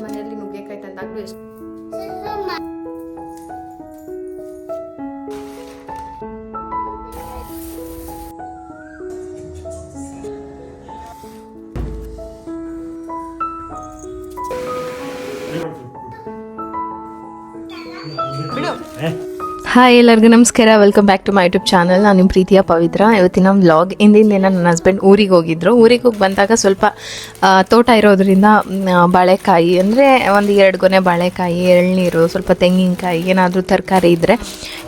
ಮನೆಯಲ್ಲಿ ನುಗ್ಗೆಕಾಯಿ ತಂದಾಗ್ಲೂ ಎಷ್ಟು ಹಾಯ್ ಎಲ್ಲರಿಗೂ ನಮಸ್ಕಾರ, welcome back to my YouTube channel. ನಾನು ನಿಮ್ಮ ಪ್ರೀತಿಯ ಪವಿತ್ರ. ಇವತ್ತಿನ ವ್ಲಾಗ್ ಇಂದಿನ ದಿನ ನನ್ನ ಹಸ್ಬೆಂಡ್ ಊರಿಗೆ ಹೋಗಿದ್ರು. ಊರಿಗೆ ಹೋಗಿ ಬಂದಾಗ ಸ್ವಲ್ಪ ತೋಟ ಇರೋದ್ರಿಂದ ಬಾಳೆಕಾಯಿ ಅಂದರೆ ಒಂದು 2 ಗೊನೆ ಬಾಳೆಕಾಯಿ, ಎಳ್ನೀರು, ಸ್ವಲ್ಪ ತೆಂಗಿನಕಾಯಿ, ಏನಾದರೂ ತರಕಾರಿ ಇದ್ದರೆ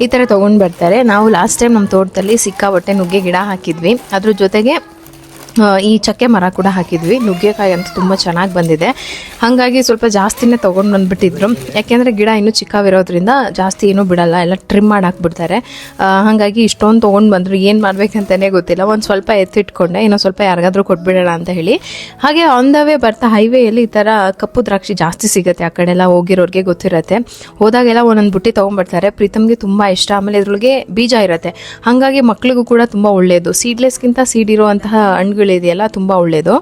ಈ ಥರ ತೊಗೊಂಡು ಬರ್ತಾರೆ. ನಾವು ಲಾಸ್ಟ್ ಟೈಮ್ ನಮ್ಮ ತೋಟದಲ್ಲಿ ಸಿಕ್ಕಾಪಟ್ಟೆ ನುಗ್ಗೆ ಗಿಡ ಹಾಕಿದ್ವಿ. ಅದ್ರ ಜೊತೆಗೆ ಈ ಚಕ್ಕೆ ಮರ ಕೂಡ ಹಾಕಿದ್ವಿ. ನುಗ್ಗೆಕಾಯಿ ಅಂತೂ ತುಂಬ ಚೆನ್ನಾಗಿ ಬಂದಿದೆ. ಹಾಗಾಗಿ ಸ್ವಲ್ಪ ಜಾಸ್ತಿನೇ ತೊಗೊಂಡು ಬಂದುಬಿಟ್ಟಿದ್ರು. ಯಾಕೆಂದರೆ ಗಿಡ ಇನ್ನೂ ಚಿಕ್ಕವಿರೋದ್ರಿಂದ ಜಾಸ್ತಿ ಏನೂ ಬಿಡಲ್ಲ, ಎಲ್ಲ ಟ್ರಿಮ್ ಮಾಡಿ ಹಾಕ್ಬಿಡ್ತಾರೆ. ಹಾಗಾಗಿ ಇಷ್ಟೊಂದು ತೊಗೊಂಡು ಬಂದರು. ಏನು ಮಾಡಬೇಕಂತಲೇ ಗೊತ್ತಿಲ್ಲ. ಒಂದು ಸ್ವಲ್ಪ ಎತ್ತಿಟ್ಕೊಂಡೆ, ಇನ್ನೊಂದು ಸ್ವಲ್ಪ ಯಾರಿಗಾದ್ರೂ ಕೊಟ್ಬಿಡೋಣ ಅಂತ ಹೇಳಿ. ಹಾಗೆ ಆನ್ ದ ವೇ ಬರ್ತಾ ಹೈವೇಯಲ್ಲಿ ಈ ಥರ ಕಪ್ಪು ದ್ರಾಕ್ಷಿ ಜಾಸ್ತಿ ಸಿಗುತ್ತೆ. ಆ ಕಡೆ ಎಲ್ಲ ಹೋಗಿರೋರಿಗೆ ಗೊತ್ತಿರುತ್ತೆ. ಹೋದಾಗೆಲ್ಲ ಒಂದೊಂದು ಬುಟ್ಟಿ ತೊಗೊಂಡ್ಬರ್ತಾರೆ. ಪ್ರೀತಮ್ಗೆ ತುಂಬ ಇಷ್ಟ. ಆಮೇಲೆ ಇದ್ರೊಳಗೆ ಬೀಜ ಇರುತ್ತೆ. ಹಾಗಾಗಿ ಮಕ್ಳಿಗೂ ಕೂಡ ತುಂಬ ಒಳ್ಳೆಯದು. ಸೀಡ್ಲೆಸ್ಗಿಂತ ಸೀಡ್ ಇರುವಂತಹ ಹಣ್ಣುಗಳಿದೆಯಲ್ಲ, ತುಂಬ ಒಳ್ಳೆಯದು.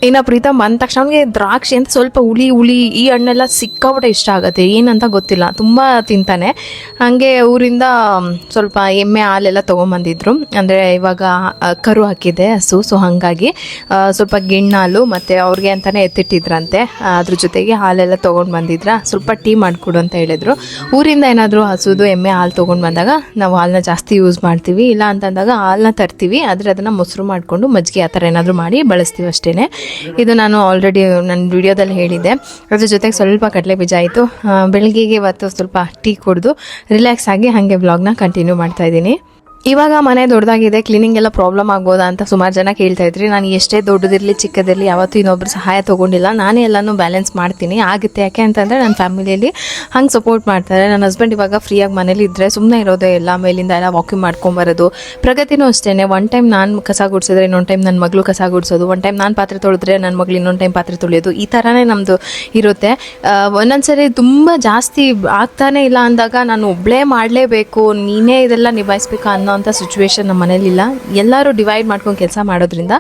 ಇನ್ನು ಪ್ರೀತಮ್ ಬಂದ ತಕ್ಷಣ ಅವನಿಗೆ ದ್ರಾಕ್ಷಿ ಅಂತ ಸ್ವಲ್ಪ ಹುಳಿ ಈ ಹಣ್ಣೆಲ್ಲ ಸಿಕ್ಕಾಪಟ್ಟೆ ಇಷ್ಟ ಆಗುತ್ತೆ. ಏನಂತ ಗೊತ್ತಿಲ್ಲ, ತುಂಬ ತಿಂತಾನೆ. ಹಾಗೆ ಊರಿಂದ ಸ್ವಲ್ಪ ಎಮ್ಮೆ ಹಾಲೆಲ್ಲ ತೊಗೊಂಬಂದಿದ್ರು. ಅಂದರೆ ಇವಾಗ ಕರು ಹಾಕಿದೆ ಹಸು. ಸೊ ಹಾಗಾಗಿ ಸ್ವಲ್ಪ ಗಿಣ್ಣಾಲು ಮತ್ತು ಅವ್ರಿಗೆ ಅಂತಲೇ ಎತ್ತಿಟ್ಟಿದ್ರಂತೆ. ಅದ್ರ ಜೊತೆಗೆ ಹಾಲೆಲ್ಲ ತೊಗೊಂಡು ಬಂದಿದ್ರ. ಸ್ವಲ್ಪ ಟೀ ಮಾಡಿಕೊಡು ಅಂತ ಹೇಳಿದರು. ಊರಿಂದ ಏನಾದರೂ ಹಸುದು ಎಮ್ಮೆ ಹಾಲು ತೊಗೊಂಡು ಬಂದಾಗ ನಾವು ಹಾಲನ್ನ ಜಾಸ್ತಿ ಯೂಸ್ ಮಾಡ್ತೀವಿ. ಇಲ್ಲ ಅಂತಂದಾಗ ಹಾಲನ್ನ ತರ್ತೀವಿ, ಆದರೆ ಅದನ್ನು ಮೊಸರು ಮಾಡಿಕೊಂಡು ಮಜ್ಜಿಗೆ ಆ ಥರ ಏನಾದರೂ ಮಾಡಿ ಬಳಸ್ತೀವಿ ಅಷ್ಟೇ. ಇದು ನಾನು ಆಲ್ರೆಡಿ ನನ್ನ ವಿಡಿಯೋದಲ್ಲಿ ಹೇಳಿದ್ದೆ. ಅದ್ರ ಜೊತೆಗೆ ಸ್ವಲ್ಪ ಕಡಲೆ ಬೀಜ ಆಯಿತು. ಬೆಳಗ್ಗೆಗೆ ಇವತ್ತು ಸ್ವಲ್ಪ ಟೀ ಕುಡಿದು ರಿಲ್ಯಾಕ್ಸ್ ಆಗಿ ಹಾಗೆ ವ್ಲಾಗ್ನ ಕಂಟಿನ್ಯೂ ಮಾಡ್ತಾ ಇದ್ದೀನಿ. ಇವಾಗ ಮನೆ ದೊಡ್ಡದಾಗಿದೆ, ಕ್ಲೀನಿಂಗ್ ಎಲ್ಲ ಪ್ರಾಬ್ಲಮ್ ಆಗ್ಬೋದಾ ಅಂತ ಸುಮಾರು ಜನ ಕೇಳ್ತಾ ಇದ್ರಿ. ನಾನು ಎಷ್ಟೇ ದೊಡ್ಡದಿರಲಿ ಚಿಕ್ಕದಿರಲಿ ಯಾವತ್ತೂ ಇನ್ನೊಬ್ಬರು ಸಹಾಯ ತೊಗೊಂಡಿಲ್ಲ. ನಾನೇ ಎಲ್ಲನೂ ಬ್ಯಾಲೆನ್ಸ್ ಮಾಡ್ತೀನಿ. ಆಗುತ್ತೆ. ಯಾಕೆ ಅಂತಂದರೆ ನನ್ನ ಫ್ಯಾಮಿಲಿಯಲ್ಲಿ ಹಂಗೆ ಸಪೋರ್ಟ್ ಮಾಡ್ತಾರೆ. ನನ್ನ ಹಸ್ಬೆಂಡ್ ಇವಾಗ ಫ್ರೀಯಾಗಿ ಮನೇಲಿ ಇದ್ದರೆ ಸುಮ್ಮನೆ ಇರೋದೇ ಇಲ್ಲ. ಮೇಲಿಂದ ಎಲ್ಲ ವಾಕಿಂಗ್ ಮಾಡ್ಕೊಂಬರೋದು. ಪ್ರಗತಿನೂ ಅಷ್ಟೇ. ಒನ್ ಟೈಮ್ ನಾನು ಕಸ ಗುಡಿಸಿದ್ರೆ ಇನ್ನೊಂದು ಟೈಮ್ ನನ್ನ ಮಗಳು ಕಸ ಗುಡಿಸೋದು. ಒನ್ ಟೈಮ್ ನಾನು ಪಾತ್ರೆ ತೊಳೆದ್ರೆ ನನ್ನ ಮಗಳು ಇನ್ನೊಂದು ಟೈಮ್ ಪಾತ್ರೆ ತೊಳೆಯೋದು. ಈ ಥರನೇ ನಮ್ಮದು ಇರುತ್ತೆ. ಒಂದೊಂದ್ಸರಿ ತುಂಬ ಜಾಸ್ತಿ ಆಗ್ತಾನೆ ಇಲ್ಲ ಅಂದಾಗ ನಾನು ಒಬ್ಬಳೇ ಮಾಡಲೇಬೇಕು, ನೀನೇ ಇದೆಲ್ಲ ನಿಭಾಯಿಸ್ಬೇಕು ಅನ್ನೋ ಅಂತ ಸಿಚುವೇಶನ್ ನಮ್ಮ ಮನೇಲಿಲ್ಲ. ಎಲ್ಲರೂ ಡಿವೈಡ್ ಮಾಡ್ಕೊಂಡು ಕೆಲಸ ಮಾಡೋದ್ರಿಂದ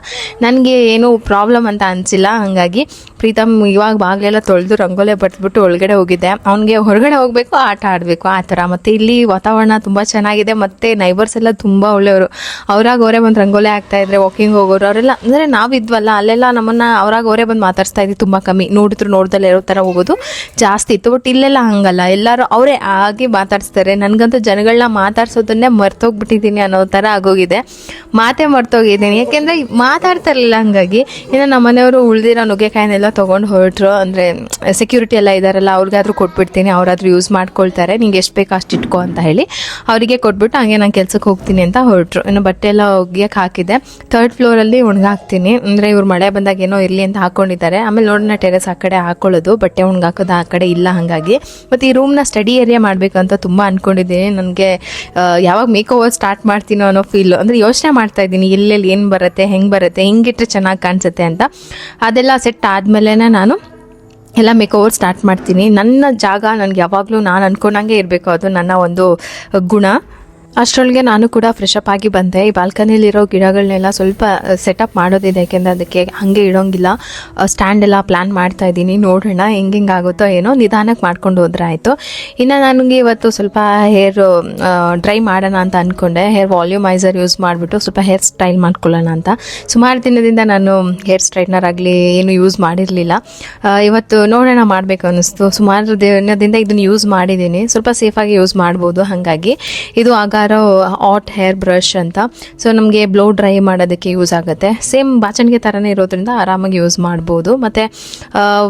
ನನಗೆ ಏನೂ ಪ್ರಾಬ್ಲಮ್ ಅಂತ ಅನಿಸಿಲ್ಲ. ಹಾಗಾಗಿ ಪ್ರೀತಮ್ ಇವಾಗ ಬಾಗಿಲೆಲ್ಲ ತೊಳೆದು ರಂಗೋಲೆ ಬರೆದ್ಬಿಟ್ಟು ಒಳಗಡೆ ಹೋಗಿದ್ದೆ. ಅವನಿಗೆ ಹೊರಗಡೆ ಹೋಗಬೇಕು, ಆಟ ಆಡಬೇಕು ಆ ಥರ. ಮತ್ತು ಇಲ್ಲಿ ವಾತಾವರಣ ತುಂಬ ಚೆನ್ನಾಗಿದೆ. ಮತ್ತು ನೈಬರ್ಸ್ ಎಲ್ಲ ತುಂಬ ಒಳ್ಳೆಯವರು. ಅವರೇ ಬಂದು ರಂಗೋಲೆ ಆಗ್ತಾಯಿದ್ರೆ ವಾಕಿಂಗ್ ಹೋಗೋರು ಅವರೆಲ್ಲ. ಅಂದರೆ ನಾವಿದ್ವಲ್ಲ ಅಲ್ಲೆಲ್ಲ ನಮ್ಮನ್ನು ಅವರೇ ಬಂದು ಮಾತಾಡ್ಸ್ತಾ ಇದ್ವಿ. ತುಂಬ ಕಮ್ಮಿ, ನೋಡಿದಲ್ಲೇ ಇರೋ ಥರ ಹೋಗೋದು ಜಾಸ್ತಿ ಇತ್ತು. ಬಟ್ ಇಲ್ಲೆಲ್ಲ ಹಂಗಲ್ಲ, ಎಲ್ಲರೂ ಅವರೇ ಆಗಿ ಮಾತಾಡಿಸ್ತಾರೆ. ನನಗಂತೂ ಜನಗಳನ್ನ ಮಾತಾಡ್ಸೋದನ್ನೇ ಮರ್ತೋಗ್ಬಿಟ್ಟಿದ್ದೀನಿ ಅನ್ನೋ ಥರ ಆಗೋಗಿದೆ. ಮಾತೇ ಮರ್ತೋಗಿದ್ದೀನಿ, ಯಾಕೆಂದರೆ ಮಾತಾಡ್ತಾರಿಲ್ಲ. ಹಾಗಾಗಿ ಇನ್ನು ನಮ್ಮ ಮನೆಯವರು ಉಳಿದಿರೋ ನುಗ್ಗೆಕಾಯಿನೆಲ್ಲ ತೊಗೊಂಡು ಹೊರಟ್ರು. ಅಂದರೆ ಸೆಕ್ಯೂರಿಟಿ ಎಲ್ಲ ಇದ್ದಾರಲ್ಲ, ಅವ್ರಿಗಾದ್ರೂ ಕೊಟ್ಬಿಡ್ತೀನಿ, ಅವರಾದ್ರೂ ಯೂಸ್ ಮಾಡ್ಕೊಳ್ತಾರೆ. ನಿಂಗೆ ಎಷ್ಟು ಬೇಕು ಅಷ್ಟು ಇಟ್ಕೊ ಅಂತ ಹೇಳಿ ಅವರಿಗೆ ಕೊಟ್ಬಿಟ್ಟು ಹಂಗೆ ನಾನು ಕೆಲ್ಸಕ್ಕೆ ಹೋಗ್ತೀನಿ ಅಂತ ಹೊರಟ್ರು. ಇನ್ನು ಬಟ್ಟೆ ಎಲ್ಲ ಒಗ್ಯಕ್ಕೆ ಹಾಕಿದೆ. 3rd ಫ್ಲೋರಲ್ಲಿ ಒಣಗಾಕ್ತೀನಿ. ಅಂದರೆ ಇವ್ರು ಮಳೆ ಬಂದಾಗ ಏನೋ ಇರಲಿ ಅಂತ ಹಾಕ್ಕೊಂಡಿದ್ದಾರೆ. ಆಮೇಲೆ ನೋಡೋಣ ಟೆರೆಸ್ ಆ ಕಡೆ ಹಾಕೊಳ್ಳೋದು, ಬಟ್ಟೆ ಒಣಗಾಕೋದು ಆ ಕಡೆ ಇಲ್ಲ. ಹಾಗಾಗಿ ಮತ್ತು ಈ ರೂಮ್ನ ಸ್ಟಡಿ ಏರಿಯಾ ಮಾಡಬೇಕಂತ ತುಂಬ ಅಂದ್ಕೊಂಡಿದ್ದೀನಿ. ನನಗೆ ಯಾವಾಗ ಮೇಕ್ ಓವರ್ ಸ್ಟಾರ್ಟ್ ಮಾಡ್ತೀನೋ ಅನ್ನೋ ಫೀಲ್. ಅಂದರೆ ಯೋಚನೆ ಮಾಡ್ತಾ ಇದ್ದೀನಿ ಎಲ್ಲೆಲ್ಲಿ ಏನು ಬರುತ್ತೆ, ಹೆಂಗೆ ಬರುತ್ತೆ, ಹೆಂಗಿಟ್ರೆ ಚೆನ್ನಾಗಿ ಕಾಣಿಸುತ್ತೆ ಅಂತ. ಅದೆಲ್ಲ ಸೆಟ್ ಆದಮೇಲೆ ನಾನು ಎಲ್ಲ ಮೇಕ್ ಓವರ್ ಸ್ಟಾರ್ಟ್ ಮಾಡ್ತೀನಿ. ನನ್ನ ಜಾಗ ನನಗೆ ಯಾವಾಗಲೂ ನಾನು ಅಂದ್ಕೊಂಡಂಗೆ ಇರಬೇಕು, ಅದು ನನ್ನ ಒಂದು ಗುಣ. ಅಷ್ಟರೊಳಗೆ ನಾನು ಕೂಡ ಫ್ರೆಶ್ ಅಪ್ ಆಗಿ ಬಂದೆ. ಈ ಬಾಲ್ಕನಿಲಿರೋ ಗಿಡಗಳನ್ನೆಲ್ಲ ಸ್ವಲ್ಪ ಸೆಟಪ್ ಮಾಡೋದಿದೆ, ಯಾಕೆಂದರೆ ಅದಕ್ಕೆ ಹಾಗೆ ಇಡೋಂಗಿಲ್ಲ. ಸ್ಟ್ಯಾಂಡ್ ಎಲ್ಲ ಪ್ಲ್ಯಾನ್ ಮಾಡ್ತಾ ಇದ್ದೀನಿ. ನೋಡೋಣ ಹೆಂಗೆ ಆಗುತ್ತೋ ಏನೋ, ನಿಧಾನಕ್ಕೆ ಮಾಡ್ಕೊಂಡು ಹೋದ್ರೆ ಆಯಿತು. ಇನ್ನು ನನಗೆ ಇವತ್ತು ಸ್ವಲ್ಪ ಹೇರ್ ಡ್ರೈ ಮಾಡೋಣ ಅಂತ ಅಂದ್ಕೊಂಡೆ. ಹೇರ್ ವಾಲ್ಯೂಮೈಸರ್ ಯೂಸ್ ಮಾಡಿಬಿಟ್ಟು ಸ್ವಲ್ಪ ಹೇರ್ ಸ್ಟೈಲ್ ಮಾಡ್ಕೊಳ್ಳೋಣ ಅಂತ. ಸುಮಾರು ದಿನದಿಂದ ನಾನು ಹೇರ್ ಸ್ಟ್ರೈಟ್ನರ್ ಆಗಲಿ ಏನು ಯೂಸ್ ಮಾಡಿರಲಿಲ್ಲ. ಇವತ್ತು ನೋಡೋಣ ಮಾಡಬೇಕು ಅನ್ನಿಸ್ತು. ಸುಮಾರು ದಿನದಿಂದ ಇದನ್ನು ಯೂಸ್ ಮಾಡಿದ್ದೀನಿ. ಸ್ವಲ್ಪ ಸೇಫಾಗಿ ಯೂಸ್ ಮಾಡ್ಬೋದು. ಹಾಗಾಗಿ ಇದು ಆಟ್ ಹೇರ್ ಬ್ರಷ್ ಅಂತ. ಸೊ ನಮಗೆ ಬ್ಲೋ ಡ್ರೈ ಮಾಡೋದಕ್ಕೆ ಯೂಸ್ ಆಗುತ್ತೆ. ಸೇಮ್ ಬಾಚಣಿಗೆ ಥರನೇ ಇರೋದ್ರಿಂದ ಆರಾಮಾಗಿ ಯೂಸ್ ಮಾಡ್ಬೋದು. ಮತ್ತು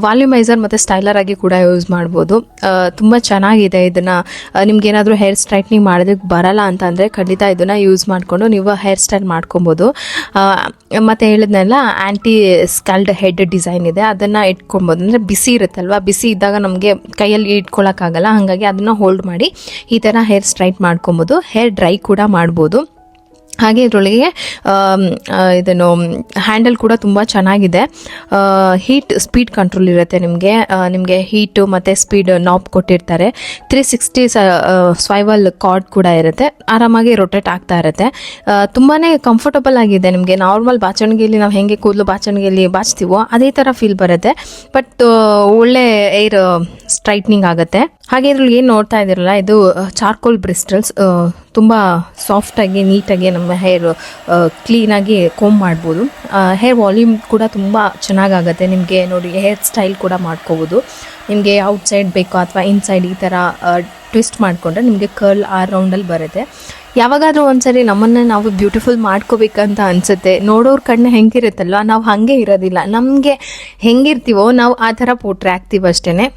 ವಾಲ್ಯೂಮೈಸರ್ ಮತ್ತು ಸ್ಟೈಲರ್ ಆಗಿ ಕೂಡ ಯೂಸ್ ಮಾಡ್ಬೋದು. ತುಂಬ ಚೆನ್ನಾಗಿದೆ. ಇದನ್ನು ನಿಮ್ಗೇನಾದರೂ ಹೇರ್ ಸ್ಟ್ರೈಟ್ನಿಂಗ್ ಮಾಡೋದಕ್ಕೆ ಬರಲ್ಲ ಅಂತ ಅಂದರೆ ಖಂಡಿತ ಇದನ್ನು ಯೂಸ್ ಮಾಡಿಕೊಂಡು ನೀವು ಹೇರ್ ಸ್ಟೈಲ್ ಮಾಡ್ಕೊಬೋದು. ಮತ್ತು ಹೇಳಿದ್ನೆಲ್ಲ ಆ್ಯಂಟಿ ಸ್ಕಲ್ಡ್ ಹೆಡ್ ಡಿಸೈನ್ ಇದೆ, ಅದನ್ನು ಇಟ್ಕೊಬೋದು. ಅಂದರೆ ಬಿಸಿ ಇರುತ್ತಲ್ವ, ಬಿಸಿ ಇದ್ದಾಗ ನಮಗೆ ಕೈಯಲ್ಲಿ ಇಟ್ಕೊಳ್ಳೋಕ್ಕಾಗಲ್ಲ. ಹಾಗಾಗಿ ಅದನ್ನು ಹೋಲ್ಡ್ ಮಾಡಿ ಈ ಥರ ಹೇರ್ ಸ್ಟ್ರೈಟ್ ಮಾಡ್ಕೊಬೋದು. ಹೇರ್ ಡ್ರೈ ಕೂಡ ಮಾಡ್ಬೋದು. ಹಾಗೆ ಇದರೊಳಗೆ ಇದನ್ನು ಹ್ಯಾಂಡಲ್ ಕೂಡ ತುಂಬ ಚೆನ್ನಾಗಿದೆ. ಹೀಟ್ ಸ್ಪೀಡ್ ಕಂಟ್ರೋಲ್ ಇರುತ್ತೆ ನಿಮಗೆ ಹೀಟು ಮತ್ತು ಸ್ಪೀಡ್ ನಾಬ್ ಕೊಟ್ಟಿರ್ತಾರೆ. 360 ಸ್ವೈವಲ್ ಕಾರ್ಡ್ ಕೂಡ ಇರುತ್ತೆ, ಆರಾಮಾಗಿ ರೊಟೇಟ್ ಆಗ್ತಾ ಇರುತ್ತೆ. ತುಂಬಾ ಕಂಫರ್ಟಬಲ್ ಆಗಿದೆ. ನಿಮಗೆ ನಾರ್ಮಲ್ ಬಾಚಣಿಗೆಯಲ್ಲಿ ನಾವು ಹೆಂಗೆ ಕೂದಲು ಬಾಚಣಿಗೆಯಲ್ಲಿ ಬಾಚ್ತೀವೋ ಅದೇ ಥರ ಫೀಲ್ ಬರುತ್ತೆ. ಬಟ್ ಒಳ್ಳೆ ಏರ್ ಸ್ಟ್ರೈಟ್ನಿಂಗ್ ಆಗುತ್ತೆ. ಹಾಗೆ ಇದ್ರಲ್ಲಿ ಏನು ನೋಡ್ತಾ ಇದ್ದೀರಲ್ಲ, ಇದು ಚಾರ್ಕೋಲ್ ಬ್ರಿಸ್ಟಲ್ಸ್. ತುಂಬ ಸಾಫ್ಟಾಗಿ ನೀಟಾಗಿ ನಮ್ಮ ಹೇರ್ ಕ್ಲೀನಾಗಿ ಕೋಮ್ ಮಾಡ್ಬೋದು. ಹೇರ್ ವಾಲ್ಯೂಮ್ ಕೂಡ ತುಂಬ ಚೆನ್ನಾಗಾಗುತ್ತೆ. ನಿಮಗೆ ನೋಡಿ ಹೇರ್ ಸ್ಟೈಲ್ ಕೂಡ ಮಾಡ್ಕೋಬೋದು. ನಿಮಗೆ ಔಟ್ಸೈಡ್ ಬೇಕೋ ಅಥವಾ ಇನ್ಸೈಡ್ ಈ ಥರ ಟ್ವಿಸ್ಟ್ ಮಾಡಿಕೊಂಡ್ರೆ ನಿಮಗೆ ಕರ್ಲ್ ಆ ರೌಂಡಲ್ಲಿ ಬರುತ್ತೆ. ಯಾವಾಗಾದರೂ ಒಂದ್ಸರಿ ನಮ್ಮನ್ನು ನಾವು ಬ್ಯೂಟಿಫುಲ್ ಮಾಡ್ಕೋಬೇಕಂತ ಅನಿಸುತ್ತೆ. ನೋಡೋರ ಕಣ್ಣು ಹೆಂಗಿರುತ್ತಲ್ವ, ನಾವು ಹಾಗೆ ಇರೋದಿಲ್ಲ. ನಮಗೆ ಹೆಂಗಿರ್ತೀವೋ ನಾವು ಆ ಥರ ಪೋಟ್ರೆ ಆಗ್ತೀವಿ ಅಷ್ಟೇ.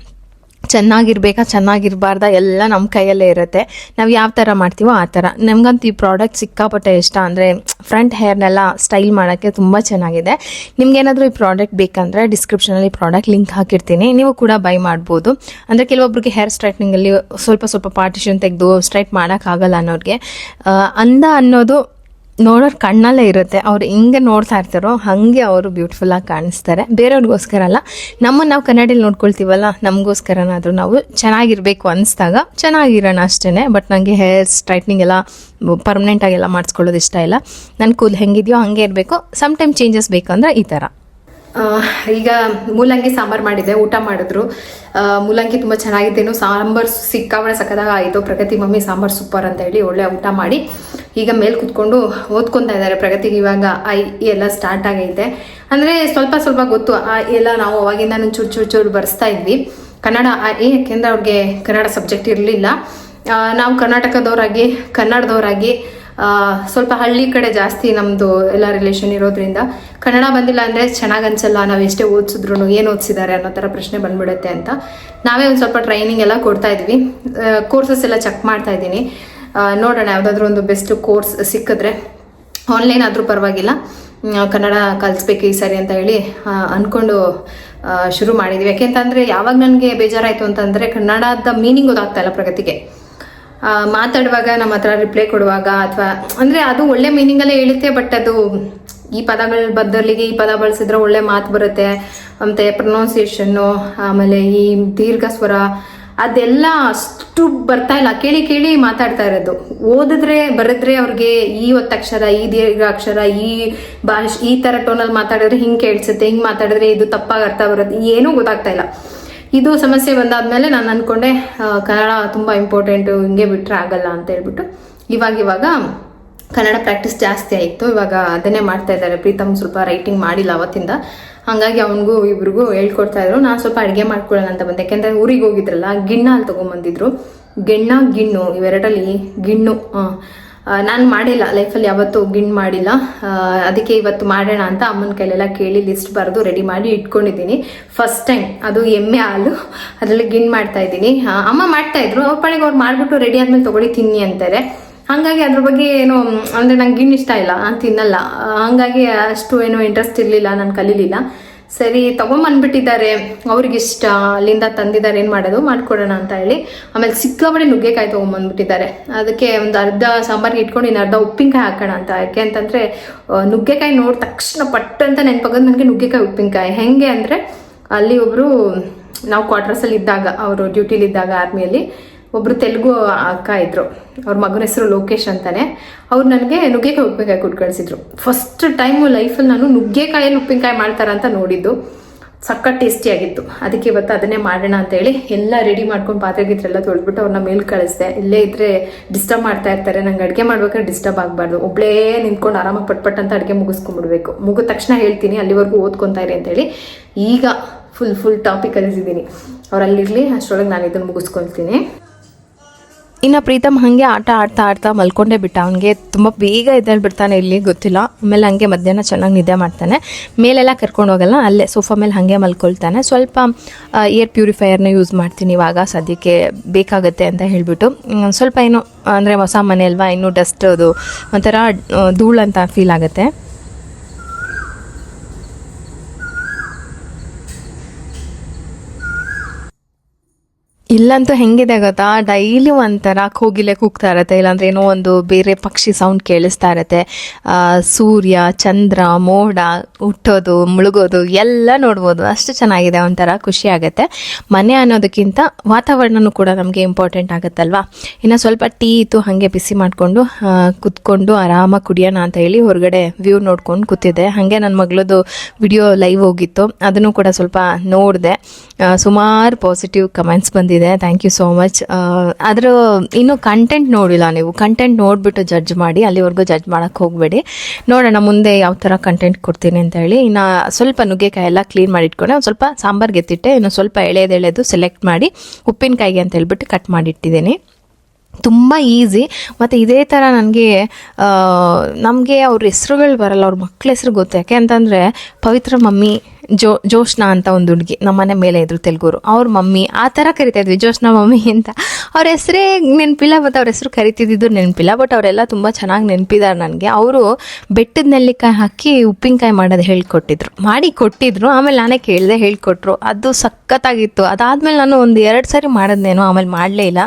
ಚೆನ್ನಾಗಿರಬಾರ್ದ ಎಲ್ಲ ನಮ್ಮ ಕೈಯಲ್ಲೇ ಇರುತ್ತೆ. ನಾವು ಯಾವ ಥರ ಮಾಡ್ತೀವೋ ಆ ಥರ. ನಮಗಂತೂ ಈ ಪ್ರಾಡಕ್ಟ್ ಸಿಕ್ಕಾಪಟ್ಟೆ ಇಷ್ಟ. ಅಂದರೆ ಫ್ರಂಟ್ ಹೇರ್ನೆಲ್ಲ ಸ್ಟೈಲ್ ಮಾಡೋಕ್ಕೆ ತುಂಬ ಚೆನ್ನಾಗಿದೆ. ನಿಮ್ಗೇನಾದರೂ ಈ ಪ್ರಾಡಕ್ಟ್ ಬೇಕಂದರೆ ಡಿಸ್ಕ್ರಿಪ್ಷನಲ್ಲಿ ಪ್ರಾಡಕ್ಟ್ ಲಿಂಕ್ ಹಾಕಿರ್ತೀನಿ, ನೀವು ಕೂಡ ಬೈ ಮಾಡ್ಬೋದು. ಅಂದರೆ ಕೆಲವೊಬ್ರಿಗೆ ಹೇರ್ ಸ್ಟ್ರೈಟ್ನಿಂಗಲ್ಲಿ ಸ್ವಲ್ಪ ಪಾರ್ಟಿಷನ್ ತೆಗೆದು ಸ್ಟ್ರೈಟ್ ಮಾಡೋಕ್ಕಾಗಲ್ಲ ಅನ್ನೋರಿಗೆ ಅಂದ ಅನ್ನೋದು ನೋಡೋರು ಕಣ್ಣಲ್ಲೇ ಇರುತ್ತೆ. ಅವ್ರು ಹಿಂಗೆ ನೋಡ್ತಾ ಇರ್ತಾರೋ ಹಾಗೆ ಅವರು ಬ್ಯೂಟಿಫುಲ್ಲಾಗಿ ಕಾಣಿಸ್ತಾರೆ. ಬೇರೆಯವ್ರಿಗೋಸ್ಕರ ಅಲ್ಲ, ನಮ್ಮನ್ನು ನಾವು ಕನ್ನಡಿಯಲ್ಲಿ ನೋಡ್ಕೊಳ್ತೀವಲ್ಲ, ನಮಗೋಸ್ಕರನಾದರೂ ನಾವು ಚೆನ್ನಾಗಿರಬೇಕು ಅನಿಸ್ದಾಗ ಚೆನ್ನಾಗಿರೋಣ ಅಷ್ಟೇ. ಬಟ್ ನನಗೆ ಹೇರ್ ಸ್ಟ್ರೈಟ್ನಿಂಗ್ ಎಲ್ಲ ಪರ್ಮನೆಂಟಾಗೆಲ್ಲ ಮಾಡಿಸ್ಕೊಳ್ಳೋದು ಇಷ್ಟ ಇಲ್ಲ. ನನ್ನ ಕೂದಲು ಹೆಂಗಿದೆಯೋ ಹಾಗೆ ಇರಬೇಕು. ಸಮ್ ಟೈಮ್ ಚೇಂಜಸ್ ಬೇಕಂದ್ರೆ ಈ ಥರ. ಈಗ ಮೂಲಂಗಿ ಸಾಂಬಾರು ಮಾಡಿದ್ದೆ, ಊಟ ಮಾಡಿದ್ರು. ಮೂಲಂಗಿ ತುಂಬ ಚೆನ್ನಾಗಿದ್ದೇನು, ಸಾಂಬಾರು ಸಿಕ್ಕಾಬಳೆ ಸಕ್ಕದಾಗ ಆಯಿತು. ಪ್ರಗತಿ ಮಮ್ಮಿ ಸಾಂಬಾರು ಸೂಪರ್ ಅಂತ ಹೇಳಿ ಒಳ್ಳೆ ಊಟ ಮಾಡಿ ಈಗ ಮೇಲೆ ಕುತ್ಕೊಂಡು ಓದ್ಕೊತಾ ಇದ್ದಾರೆ. ಪ್ರಗತಿಗೆ ಇವಾಗ ಐ ಎಲ್ಲ ಸ್ಟಾರ್ಟ್ ಆಗೈತೆ. ಅಂದರೆ ಸ್ವಲ್ಪ ಗೊತ್ತು ಎಲ್ಲ. ನಾವು ಅವಾಗಿಂದ ಚೂರು ಬರ್ಸ್ತಾ ಇದ್ವಿ ಕನ್ನಡ ಯಾಕೆಂದರೆ ಅವ್ರಿಗೆ ಕನ್ನಡ ಸಬ್ಜೆಕ್ಟ್ ಇರಲಿಲ್ಲ. ನಾವು ಕನ್ನಡದವರಾಗಿ ಸ್ವಲ್ಪ ಹಳ್ಳಿ ಕಡೆ ಜಾಸ್ತಿ ನಮ್ಮದು ಎಲ್ಲ ರಿಲೇಷನ್ ಇರೋದ್ರಿಂದ ಕನ್ನಡ ಬಂದಿಲ್ಲ ಅಂದರೆ ಚೆನ್ನಾಗಿ ಅನ್ಸಲ್ಲ. ನಾವು ಎಷ್ಟೇ ಓದಿಸಿದ್ರು ಏನು ಓದಿಸಿದ್ದಾರೆ ಅನ್ನೋ ಥರ ಪ್ರಶ್ನೆ ಬಂದ್ಬಿಡುತ್ತೆ ಅಂತ ನಾವೇ ಒಂದು ಸ್ವಲ್ಪ ಟ್ರೈನಿಂಗ್ ಎಲ್ಲ ಕೊಡ್ತಾ ಇದ್ವಿ. ಕೋರ್ಸಸ್ ಎಲ್ಲ ಚೆಕ್ ಮಾಡ್ತಾ ಇದ್ದೀನಿ. ನೋಡೋಣ ಯಾವುದಾದ್ರೂ ಒಂದು ಬೆಸ್ಟ್ ಕೋರ್ಸ್ ಸಿಕ್ಕಿದ್ರೆ ಆನ್ಲೈನ್ ಆದರೂ ಪರವಾಗಿಲ್ಲ, ಕನ್ನಡ ಕಲಿಸ್ಬೇಕು ಈ ಸರಿ ಅಂತ ಹೇಳಿ ಅಂದ್ಕೊಂಡು ಶುರು ಮಾಡಿದ್ವಿ. ಯಾಕೆಂತಂದರೆ ಯಾವಾಗ ನನಗೆ ಬೇಜಾರಾಯಿತು ಅಂತಂದರೆ ಕನ್ನಡದ ಮೀನಿಂಗ್ ಗೊತ್ತಾಗ್ತಾ ಇಲ್ಲ ಪ್ರಗತಿಗೆ. ಮಾತಾಡುವಾಗ ನಮ್ಮ ಹತ್ರ ರಿಪ್ಲೈ ಕೊಡುವಾಗ ಅಥವಾ ಅಂದರೆ ಅದು ಒಳ್ಳೆ ಮೀನಿಂಗಲ್ಲೇ ಹೇಳುತ್ತೆ. ಬಟ್ ಅದು ಈ ಪದಗಳ ಬದಲಿಗೆ ಈ ಪದ ಬಳಸಿದ್ರೆ ಒಳ್ಳೆ ಮಾತು ಬರುತ್ತೆ. ಮತ್ತು ಪ್ರೊನೌನ್ಸಿಯೇಷನ್ನು, ಆಮೇಲೆ ಈ ದೀರ್ಘ ಸ್ವರ ಅದೆಲ್ಲ ಅಷ್ಟು ಬರ್ತಾ ಇಲ್ಲ. ಕೇಳಿ ಮಾತಾಡ್ತಾ ಇರೋದು. ಬರೆದ್ರೆ ಅವ್ರಿಗೆ ಈ ಒತ್ತಕ್ಷರ, ಈ ದೀರ್ಘ ಅಕ್ಷರ, ಈ ಥರ ಟೋನಲ್ಲಿ ಮಾತಾಡಿದ್ರೆ ಹಿಂಗೆ ಕೇಳಿಸುತ್ತೆ, ಹಿಂಗೆ ಮಾತಾಡಿದ್ರೆ ಇದು ತಪ್ಪಾಗಿ ಅರ್ಥ ಬರುತ್ತೆ, ಏನೂ ಗೊತ್ತಾಗ್ತಾ ಇಲ್ಲ. ಇದು ಸಮಸ್ಯೆ ಬಂದಾದ್ಮೇಲೆ ನಾನು ಅಂದ್ಕೊಂಡೆ ಕನ್ನಡ ತುಂಬ ಇಂಪಾರ್ಟೆಂಟು, ಹಿಂಗೆ ಬಿಟ್ಟರೆ ಆಗಲ್ಲ ಅಂತ ಹೇಳ್ಬಿಟ್ಟು ಇವಾಗ ಕನ್ನಡ ಪ್ರಾಕ್ಟೀಸ್ ಜಾಸ್ತಿ ಆಯಿತು. ಇವಾಗ ಅದನ್ನೇ ಮಾಡ್ತಾ ಇದ್ದಾರೆ. ಪ್ರೀತಮ್ ಸ್ವಲ್ಪ ರೈಟಿಂಗ್ ಮಾಡಿಲ್ಲ ಅವತ್ತಿಂದ, ಹಾಗಾಗಿ ಅವನಿಗೂ ಇಬ್ರಿಗೂ ಹೇಳ್ಕೊಡ್ತಾ ಇದ್ರು. ನಾನು ಸ್ವಲ್ಪ ಅಡುಗೆ ಮಾಡ್ಕೊಳ್ಳೋಣ ಅಂತ ಬಂದೆ. ಯಾಕೆಂದರೆ ಊರಿಗೆ ಹೋಗಿದ್ರಲ್ಲ, ಗಿಣ್ಣ ಅಲ್ಲಿ ತೊಗೊಂಬಂದಿದ್ರು. ಗಿಣ್ಣು ಇವೆರಡಲ್ಲಿ ಗಿಣ್ಣು ನಾನು ಮಾಡಿಲ್ಲ ಲೈಫಲ್ಲಿ, ಯಾವತ್ತೂ ಗಿಣ್ಣು ಮಾಡಿಲ್ಲ. ಅದಕ್ಕೆ ಇವತ್ತು ಮಾಡೋಣ ಅಂತ ಅಮ್ಮನ ಕೈಲೆಲ್ಲ ಕೇಳಿ ಲಿಸ್ಟ್ ಬರೆದು ರೆಡಿ ಮಾಡಿ ಇಟ್ಕೊಂಡಿದ್ದೀನಿ. ಫಸ್ಟ್ ಟೈಮ್ ಅದು ಎಮ್ಮೆ ಹಾಲು, ಅದರಲ್ಲಿ ಗಿಣ್ಣು ಮಾಡ್ತಾ ಇದ್ದೀನಿ. ಅಮ್ಮ ಮಾಡ್ತಾಯಿದ್ರು, ಅವ್ರ ಪಾಡಿಗೆ ಅವ್ರು ಮಾಡಿಬಿಟ್ಟು ರೆಡಿ ಆದಮೇಲೆ ತೊಗೊಳ್ಳಿ ತಿನ್ನಿ ಅಂತಾರೆ. ಹಾಗಾಗಿ ಅದ್ರ ಬಗ್ಗೆ ಏನೋ ಅಂದರೆ ನಂಗೆ ಗಿಣ್ಣು ಇಷ್ಟ ಇಲ್ಲ, ನಾನು ತಿನ್ನಲ್ಲ. ಹಾಗಾಗಿ ಅಷ್ಟು ಏನೋ ಇಂಟ್ರೆಸ್ಟ್ ಇರಲಿಲ್ಲ, ನಾನು ಕಲೀಲಿಲ್ಲ. ಸರಿ ತೊಗೊಂಬಂದ್ಬಿಟ್ಟಿದ್ದಾರೆ, ಅವ್ರಿಗಿಷ್ಟ, ಅಲ್ಲಿಂದ ತಂದಿದ್ದಾರೆ, ಏನು ಮಾಡೋದು ಮಾಡ್ಕೊಡೋಣ ಅಂತ ಹೇಳಿ. ಆಮೇಲೆ ಸಿಕ್ಕಾಬಡೆ ನುಗ್ಗೆಕಾಯಿ ತೊಗೊಂಬಂದ್ಬಿಟ್ಟಿದ್ದಾರೆ. ಅದಕ್ಕೆ ಒಂದು ಅರ್ಧ ಸಾಂಬಾರಿಗೆ ಇಟ್ಕೊಂಡು ಇನ್ನು ಅರ್ಧ ಉಪ್ಪಿನಕಾಯಿ ಹಾಕೋಣ ಅಂತ. ಯಾಕೆ ಅಂತಂದರೆ ನುಗ್ಗೆಕಾಯಿ ನೋಡಿದ ತಕ್ಷಣ ಪಟ್ಟಂತ ನೆನಪಾಗೋದು ನನಗೆ ನುಗ್ಗೆಕಾಯಿ ಉಪ್ಪಿನಕಾಯಿ. ಹೆಂಗೆ ಅಂದರೆ ಅಲ್ಲಿ ಒಬ್ಬರು ನಾವು ಕ್ವಾರ್ಟರ್ಸಲ್ಲಿ ಇದ್ದಾಗ, ಅವರು ಡ್ಯೂಟಿಲಿದ್ದಾಗ ಆರ್ಮಿಯಲ್ಲಿ ಒಬ್ಬರು ತೆಲುಗು ಅಕ್ಕ ಇದ್ದರು. ಅವ್ರ ಮಗನ ಹೆಸರು ಲೋಕೇಶ್ ಅಂತಾನೆ. ಅವ್ರು ನನಗೆ ನುಗ್ಗೆಕಾಯಿ ಉಪ್ಪಿನಕಾಯಿ ಕೊಟ್ಟು ಕಳಿಸಿದ್ರು. ಫಸ್ಟ್ ಟೈಮು ಲೈಫಲ್ಲಿ ನಾನು ನುಗ್ಗೆಕಾಯಲ್ಲಿ ಉಪ್ಪಿನಕಾಯಿ ಮಾಡ್ತಾರಂತ ನೋಡಿದ್ದು. ಸಕ್ಕ ಟೇಸ್ಟಿಯಾಗಿತ್ತು. ಅದಕ್ಕೆ ಇವತ್ತು ಅದನ್ನೇ ಮಾಡೋಣ ಅಂತೇಳಿ ಎಲ್ಲ ರೆಡಿ ಮಾಡ್ಕೊಂಡು ಪಾತ್ರೆಗಿತ್ರೆಲ್ಲ ತೊಳೆದ್ಬಿಟ್ಟು ಅವ್ರನ್ನ ಮೇಲೆ ಕಳಿಸ್ದೆ. ಇಲ್ಲೇ ಇದ್ದರೆ ಡಿಸ್ಟರ್ಬ್ ಮಾಡ್ತಾ ಇರ್ತಾರೆ. ನಂಗೆ ಅಡುಗೆ ಮಾಡ್ಬೇಕಾದ್ರೆ ಡಿಸ್ಟರ್ಬ್ ಆಗಬಾರ್ದು. ಒಬ್ಬಳೇ ನಿಂತ್ಕೊಂಡು ಆರಾಮಾಗಿ ಪಟ್ ಅಂತ ಅಡುಗೆ ಮುಗಿಸ್ಕೊಂಡ್ಬಿಡ್ಬೇಕು. ಮುಗಿದ ತಕ್ಷಣ ಹೇಳ್ತೀನಿ, ಅಲ್ಲಿವರೆಗೂ ಓದ್ಕೊತಾ ಇರಿ ಅಂತೇಳಿ. ಈಗ ಫುಲ್ ಟಾಪಿಕ್ ಕಲಿಸಿದ್ದೀನಿ. ಅವರಲ್ಲಿರಲಿ, ಅಷ್ಟರೊಳಗೆ ನಾನು ಇದನ್ನು ಮುಗಿಸ್ಕೊಳ್ತೀನಿ. ಇನ್ನು ಪ್ರೀತಮ್ ಹಾಗೆ ಆಟ ಆಡ್ತಾ ಮಲ್ಕೊಂಡೇ ಬಿಟ್ಟ. ಅವನಿಗೆ ತುಂಬ ಬೇಗ ಎದ್ದೇಳ್ಬಿಡ್ತಾನೆ, ಇಲ್ಲಿ ಗೊತ್ತಿಲ್ಲ. ಆಮೇಲೆ ಹಂಗೆ ಮಧ್ಯಾಹ್ನ ಚೆನ್ನಾಗಿ ನಿದ್ದೆ ಮಾಡ್ತಾನೆ. ಮೇಲೆಲ್ಲ ಕರ್ಕೊಂಡು ಹೋಗಲ್ಲ, ಅಲ್ಲೇ ಸೋಫಾ ಮೇಲೆ ಹಾಗೆ ಮಲ್ಕೊಳ್ತಾನೆ. ಸ್ವಲ್ಪ ಏರ್ ಪ್ಯೂರಿಫೈಯರ್ನ ಯೂಸ್ ಮಾಡ್ತೀನಿ ಇವಾಗ ಸದ್ಯಕ್ಕೆ, ಬೇಕಾಗುತ್ತೆ ಅಂತ ಹೇಳಿಬಿಟ್ಟು. ಸ್ವಲ್ಪ ಏನು ಅಂದರೆ ಹೊಸ ಮನೆ ಅಲ್ವಾ, ಇನ್ನೂ ಡಸ್ಟ್ ಅದು ಒಂಥರ ಧೂಳು ಅಂತ ಫೀಲ್ ಆಗುತ್ತೆ. ಇಲ್ಲಂತೂ ಹೆಂಗಿದೆ ಗೊತ್ತಾ, ಡೈಲಿ ಒಂಥರ ಕೋಗಿಲೆ ಕೂಗ್ತಾ ಇರತ್ತೆ, ಇಲ್ಲಾಂದ್ರೆ ಏನೋ ಒಂದು ಬೇರೆ ಪಕ್ಷಿ ಸೌಂಡ್ ಕೇಳಿಸ್ತಾ ಇರತ್ತೆ. ಸೂರ್ಯ, ಚಂದ್ರ, ಮೋಡ ಹುಟ್ಟೋದು ಮುಳುಗೋದು ಎಲ್ಲ ನೋಡ್ಬೋದು. ಅಷ್ಟು ಚೆನ್ನಾಗಿದೆ, ಒಂಥರ ಖುಷಿ ಆಗುತ್ತೆ. ಮನೆ ಅನ್ನೋದಕ್ಕಿಂತ ವಾತಾವರಣನೂ ಕೂಡ ನಮಗೆ ಇಂಪಾರ್ಟೆಂಟ್ ಆಗುತ್ತಲ್ವಾ. ಇನ್ನು ಸ್ವಲ್ಪ ಟೀ ಇತ್ತು, ಹಾಗೆ ಬಿಸಿ ಮಾಡಿಕೊಂಡು ಕುತ್ಕೊಂಡು ಆರಾಮಾಗಿ ಕುಡಿಯೋಣ ಅಂತ ಹೇಳಿ ಹೊರಗಡೆ ವ್ಯೂ ನೋಡ್ಕೊಂಡು ಕೂತಿದ್ದೆ. ಹಾಗೆ ನನ್ನ ಮಗಳದು ವಿಡಿಯೋ ಲೈವ್ ಹೋಗಿತ್ತು, ಅದನ್ನು ಕೂಡ ಸ್ವಲ್ಪ ನೋಡಿದೆ. ಸುಮಾರು ಪಾಸಿಟಿವ್ ಕಮೆಂಟ್ಸ್ ಬಂದಿದೆ, ಥ್ಯಾಂಕ್ ಯು ಸೋ ಮಚ್. ಆದರೂ ಇನ್ನೂ ಕಂಟೆಂಟ್ ನೋಡಿಲ್ಲ ನೀವು, ಕಂಟೆಂಟ್ ನೋಡಿಬಿಟ್ಟು ಜಡ್ಜ್ ಮಾಡಿ, ಅಲ್ಲಿವರೆಗೂ ಜಡ್ಜ್ ಮಾಡೋಕ್ಕೆ ಹೋಗಬೇಡಿ. ನೋಡೋಣ ಮುಂದೆ ಯಾವ ಥರ ಕಂಟೆಂಟ್ ಕೊಡ್ತೀನಿ ಅಂತ ಹೇಳಿ. ಇನ್ನು ಸ್ವಲ್ಪ ನುಗ್ಗೆಕಾಯಿ ಎಲ್ಲ ಕ್ಲೀನ್ ಮಾಡಿ ಇಟ್ಕೊಂಡೆ, ಒಂದು ಸ್ವಲ್ಪ ಸಾಂಬಾರ್ಗೆ ಎತ್ತಿಟ್ಟೆ, ಇನ್ನು ಸ್ವಲ್ಪ ಎಳೆದು ಸೆಲೆಕ್ಟ್ ಮಾಡಿ ಉಪ್ಪಿನಕಾಯಿಗೆ ಅಂತ ಹೇಳ್ಬಿಟ್ಟು ಕಟ್ ಮಾಡಿಟ್ಟಿದ್ದೀನಿ. ತುಂಬ ಈಸಿ. ಮತ್ತು ಇದೇ ಥರ ನಮಗೆ ಅವ್ರ ಹೆಸ್ರುಗಳು ಬರಲ್ಲ, ಅವ್ರ ಮಕ್ಳ ಹೆಸ್ರು ಗೊತ್ತು. ಯಾಕೆ ಅಂತಂದರೆ ಪವಿತ್ರ ಮಮ್ಮಿ, ಜೋಷ್ನಾ ಅಂತ ಒಂದು ಹುಡುಗಿ ನಮ್ಮನೆ ಮೇಲೆ ಇದ್ರು ತೆಲುಗುರು, ಅವ್ರ ಮಮ್ಮಿ ಆ ಥರ ಕರಿತಾ ಇದ್ವಿ, ಜೋಷ್ನಾ ಮಮ್ಮಿ ಅಂತ. ಅವ್ರ ಹೆಸರೇ ನೆನಪಿಲ್ಲ, ಮತ್ತು ಅವ್ರ ಹೆಸರು ಕರಿತಿದ್ದು ನೆನಪಿಲ್ಲ. ಬಟ್ ಅವರೆಲ್ಲ ತುಂಬ ಚೆನ್ನಾಗಿ ನೆನಪಿದ್ದಾರೆ ನನಗೆ. ಅವರು ಬೆಟ್ಟದ ನೆಲ್ಲಿಕಾಯಿ ಹಾಕಿ ಉಪ್ಪಿನಕಾಯಿ ಮಾಡೋದು ಕೊಟ್ಟಿದ್ರು. ಆಮೇಲೆ ನಾನೇ ಕೇಳಿದೆ, ಹೇಳ್ಕೊಟ್ರು. ಅದು ಸಖತ್ತಾಗಿತ್ತು. ಅದಾದಮೇಲೆ ನಾನು ಒಂದು 2 ಸಾರಿ ಮಾಡಿದ್ನೇನೋ, ಆಮೇಲೆ ಮಾಡಲೇ ಇಲ್ಲ.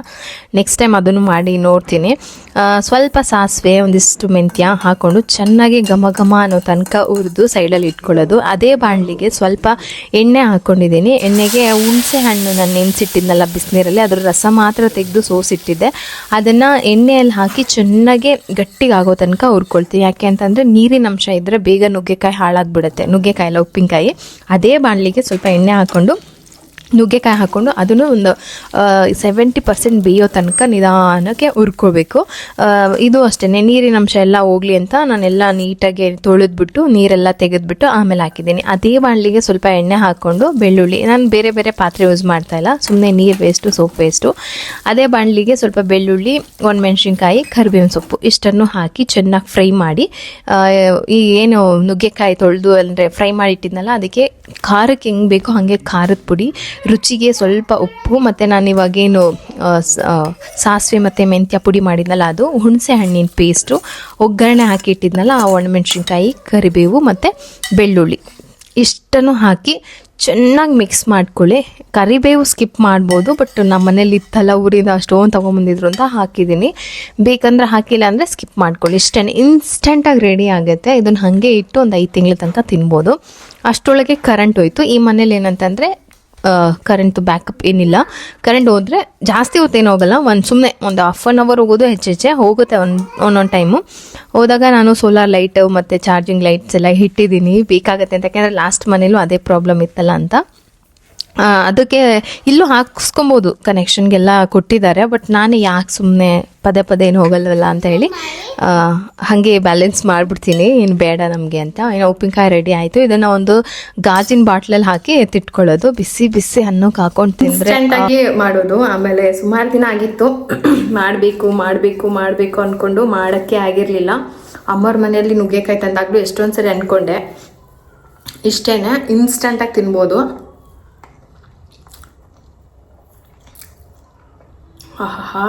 ನೆಕ್ಸ್ಟ್ ಟೈಮ್ ಅದನ್ನು ಮಾಡಿ ನೋಡ್ತೀನಿ. ಸ್ವಲ್ಪ ಸಾಸಿವೆ, ಒಂದಿಷ್ಟು ಮೆಂತ್ಯ ಹಾಕ್ಕೊಂಡು ಚೆನ್ನಾಗಿ ಘಮ ಘಮ ಅನ್ನೋ ತನಕ ಹುರಿದು ಸೈಡಲ್ಲಿ ಇಟ್ಕೊಳ್ಳೋದು. ಅದೇ ಬಾಣಲಿಗೆ ಸ್ವಲ್ಪ ಎಣ್ಣೆ ಹಾಕ್ಕೊಂಡಿದ್ದೀನಿ. ಎಣ್ಣೆಗೆ ಹುಣಸೆ ಹಣ್ಣು ನಾನು ನೆನೆಸಿಟ್ಟಿದ್ನಲ್ಲ ಬಿಸಿನೀರಲ್ಲಿ, ಅದರ ರಸ ಮಾತ್ರ ತೆಗೆದು ಸೋಸಿಟ್ಟಿದ್ದೆ. ಅದನ್ನು ಎಣ್ಣೆಯಲ್ಲಿ ಹಾಕಿ ಚೆನ್ನಾಗಿ ಗಟ್ಟಿಗಾಗೋ ತನಕ ಹುರ್ಕೊಳ್ತೀನಿ. ಯಾಕೆ ಅಂತಂದರೆ ನೀರಿನ ಅಂಶ ಇದ್ದರೆ ಬೇಗ ನುಗ್ಗೆಕಾಯಿ ಹಾಳಾಗಿಬಿಡುತ್ತೆ. ನುಗ್ಗೆಕಾಯಿ ಎಲ್ಲ ಉಪ್ಪಿನಕಾಯಿ. ಅದೇ ಬಾಣಲಿಗೆ ಸ್ವಲ್ಪ ಎಣ್ಣೆ ಹಾಕ್ಕೊಂಡು ನುಗ್ಗೆಕಾಯಿ ಹಾಕ್ಕೊಂಡು ಅದನ್ನು ಒಂದು 70% ಬೇಯೋ ತನಕ ನಿಧಾನಕ್ಕೆ ಹುರ್ಕೋಬೇಕು. ಇದು ಅಷ್ಟೇ, ನೀರಿನ ಅಂಶ ಎಲ್ಲ ಹೋಗಲಿ ಅಂತ ನಾನೆಲ್ಲ ನೀಟಾಗಿ ತೊಳೆದ್ಬಿಟ್ಟು ನೀರೆಲ್ಲ ತೆಗೆದ್ಬಿಟ್ಟು ಆಮೇಲೆ ಹಾಕಿದ್ದೀನಿ. ಅದೇ ಬಾಣಲಿಗೆ ಸ್ವಲ್ಪ ಎಣ್ಣೆ ಹಾಕ್ಕೊಂಡು ಬೆಳ್ಳುಳ್ಳಿ, ನಾನು ಬೇರೆ ಬೇರೆ ಪಾತ್ರೆ ಯೂಸ್ ಮಾಡ್ತಾಯಿಲ್ಲ, ಸುಮ್ಮನೆ ನೀರು ವೇಸ್ಟು, ಸೋಪ್ ವೇಸ್ಟು. ಅದೇ ಬಾಣಲಿಗೆ ಸ್ವಲ್ಪ ಬೆಳ್ಳುಳ್ಳಿ, ಒಣಮೆಣ್ಸಿನ್ಕಾಯಿ, ಕರಿಬೇವಿನ ಸೊಪ್ಪು ಇಷ್ಟನ್ನು ಹಾಕಿ ಚೆನ್ನಾಗಿ ಫ್ರೈ ಮಾಡಿ, ಈ ಏನು ನುಗ್ಗೆಕಾಯಿ ತೊಳೆದು ಅಂದರೆ ಫ್ರೈ ಮಾಡಿಟ್ಟಿದ್ನಲ್ಲ ಅದಕ್ಕೆ ಖಾರಕ್ಕೆ ಹೆಂಗೆ ಬೇಕೋ ಹಾಗೆ ಖಾರದ ಪುಡಿ, ರುಚಿಗೆ ಸ್ವಲ್ಪ ಉಪ್ಪು, ಮತ್ತು ನಾನು ಇವಾಗೇನು ಸಾಸಿವೆ ಮತ್ತು ಮೆಂತ್ಯ ಪುಡಿ ಮಾಡಿದ್ನಲ್ಲ ಅದು, ಹುಣಸೆ ಹಣ್ಣಿನ ಪೇಸ್ಟು, ಒಗ್ಗರಣೆ ಹಾಕಿಟ್ಟಿದ್ನಲ್ಲ ಆ ಒಣಮೆಣ್ಸಿನ್ಕಾಯಿ, ಕರಿಬೇವು ಮತ್ತು ಬೆಳ್ಳುಳ್ಳಿ ಇಷ್ಟನ್ನು ಹಾಕಿ ಚೆನ್ನಾಗಿ ಮಿಕ್ಸ್ ಮಾಡ್ಕೊಳ್ಳಿ. ಕರಿಬೇವು ಸ್ಕಿಪ್ ಮಾಡ್ಬೋದು, ಬಟ್ ನಮ್ಮ ಮನೇಲಿ ಇತ್ತಲ್ಲ ಊರಿಂದ ಅಷ್ಟೊಂದು ತೊಗೊಂಬಂದಿದ್ರು ಅಂತ ಹಾಕಿದ್ದೀನಿ. ಬೇಕಂದ್ರೆ ಹಾಕಿಲ್ಲ ಅಂದರೆ ಸ್ಕಿಪ್ ಮಾಡ್ಕೊಳ್ಳಿ. ಇಷ್ಟೇ, ಇನ್ಸ್ಟೆಂಟಾಗಿ ರೆಡಿ ಆಗುತ್ತೆ. ಇದನ್ನು ಹಾಗೆ ಇಟ್ಟು ಒಂದು 5 ತಿಂಗಳ ತನಕ ತಿನ್ಬೋದು. ಅಷ್ಟರೊಳಗೆ ಕರೆಂಟ್ ಹೋಯ್ತು. ಈ ಮನೇಲಿ ಏನಂತಂದರೆ ಕರೆಂಟು ಬ್ಯಾಕಪ್ ಏನಿಲ್ಲ. ಕರೆಂಟ್ ಹೋದರೆ ಜಾಸ್ತಿ ಹೊತ್ತೇನು ಹೋಗಲ್ಲ, ಸುಮ್ಮನೆ ಒಂದು 1/2 hour ಹೋಗೋದು ಹೆಚ್ಚೆ ಹೋಗುತ್ತೆ ಒಂದೊಂದು ಟೈಮು. ಹೋದಾಗ ನಾನು ಸೋಲಾರ್ ಲೈಟ್ ಮತ್ತು ಚಾರ್ಜಿಂಗ್ ಲೈಟ್ಸ್ ಎಲ್ಲ ಇಟ್ಟಿದ್ದೀನಿ, ಬೇಕಾಗುತ್ತೆ ಅಂತ. ಯಾಕೆಂದರೆ ಲಾಸ್ಟ್ ಮನೇಲೂ ಅದೇ ಪ್ರಾಬ್ಲಮ್ ಇತ್ತಲ್ಲ ಅಂತ. ಅದಕ್ಕೆ ಇಲ್ಲೂ ಹಾಕ್ಸ್ಕೊಬೋದು, ಕನೆಕ್ಷನ್ಗೆಲ್ಲ ಕೊಟ್ಟಿದ್ದಾರೆ. ಬಟ್ ನಾನು ಯಾಕೆ ಸುಮ್ಮನೆ ಪದೇ ಏನು ಹೋಗಲ್ವಲ್ಲ ಅಂತ ಹೇಳಿ ಹಾಗೆ ಬ್ಯಾಲೆನ್ಸ್ ಮಾಡಿಬಿಡ್ತೀನಿ, ಏನು ಬೇಡ ನಮಗೆ ಅಂತ. ಏನೋ ಉಪ್ಪಿನಕಾಯಿ ರೆಡಿ ಆಯಿತು. ಇದನ್ನು ಒಂದು ಗಾಜಿನ ಬಾಟ್ಲಲ್ಲಿ ಹಾಕಿ ಎತ್ತಿಟ್ಕೊಳ್ಳೋದು. ಬಿಸಿ ಅನ್ನಕ್ಕೆ ಹಾಕೊಂಡು ತಿಂದರೆ ಮಾಡೋದು. ಆಮೇಲೆ ಸುಮಾರು ದಿನ ಆಗಿತ್ತು ಮಾಡಬೇಕು ಅಂದ್ಕೊಂಡು ಮಾಡೋಕ್ಕೆ ಆಗಿರಲಿಲ್ಲ. ಅಮ್ಮವ್ರ ಮನೆಯಲ್ಲಿ ನುಗ್ಗೆಕಾಯಿ ತಂದಾಗಲೂ ಎಷ್ಟೊಂದು ಸರಿ ಅಂದ್ಕೊಂಡೆ, ಇಷ್ಟೇ ಇನ್ಸ್ಟೆಂಟಾಗಿ ತಿನ್ಬೋದು. ಆಹಾ,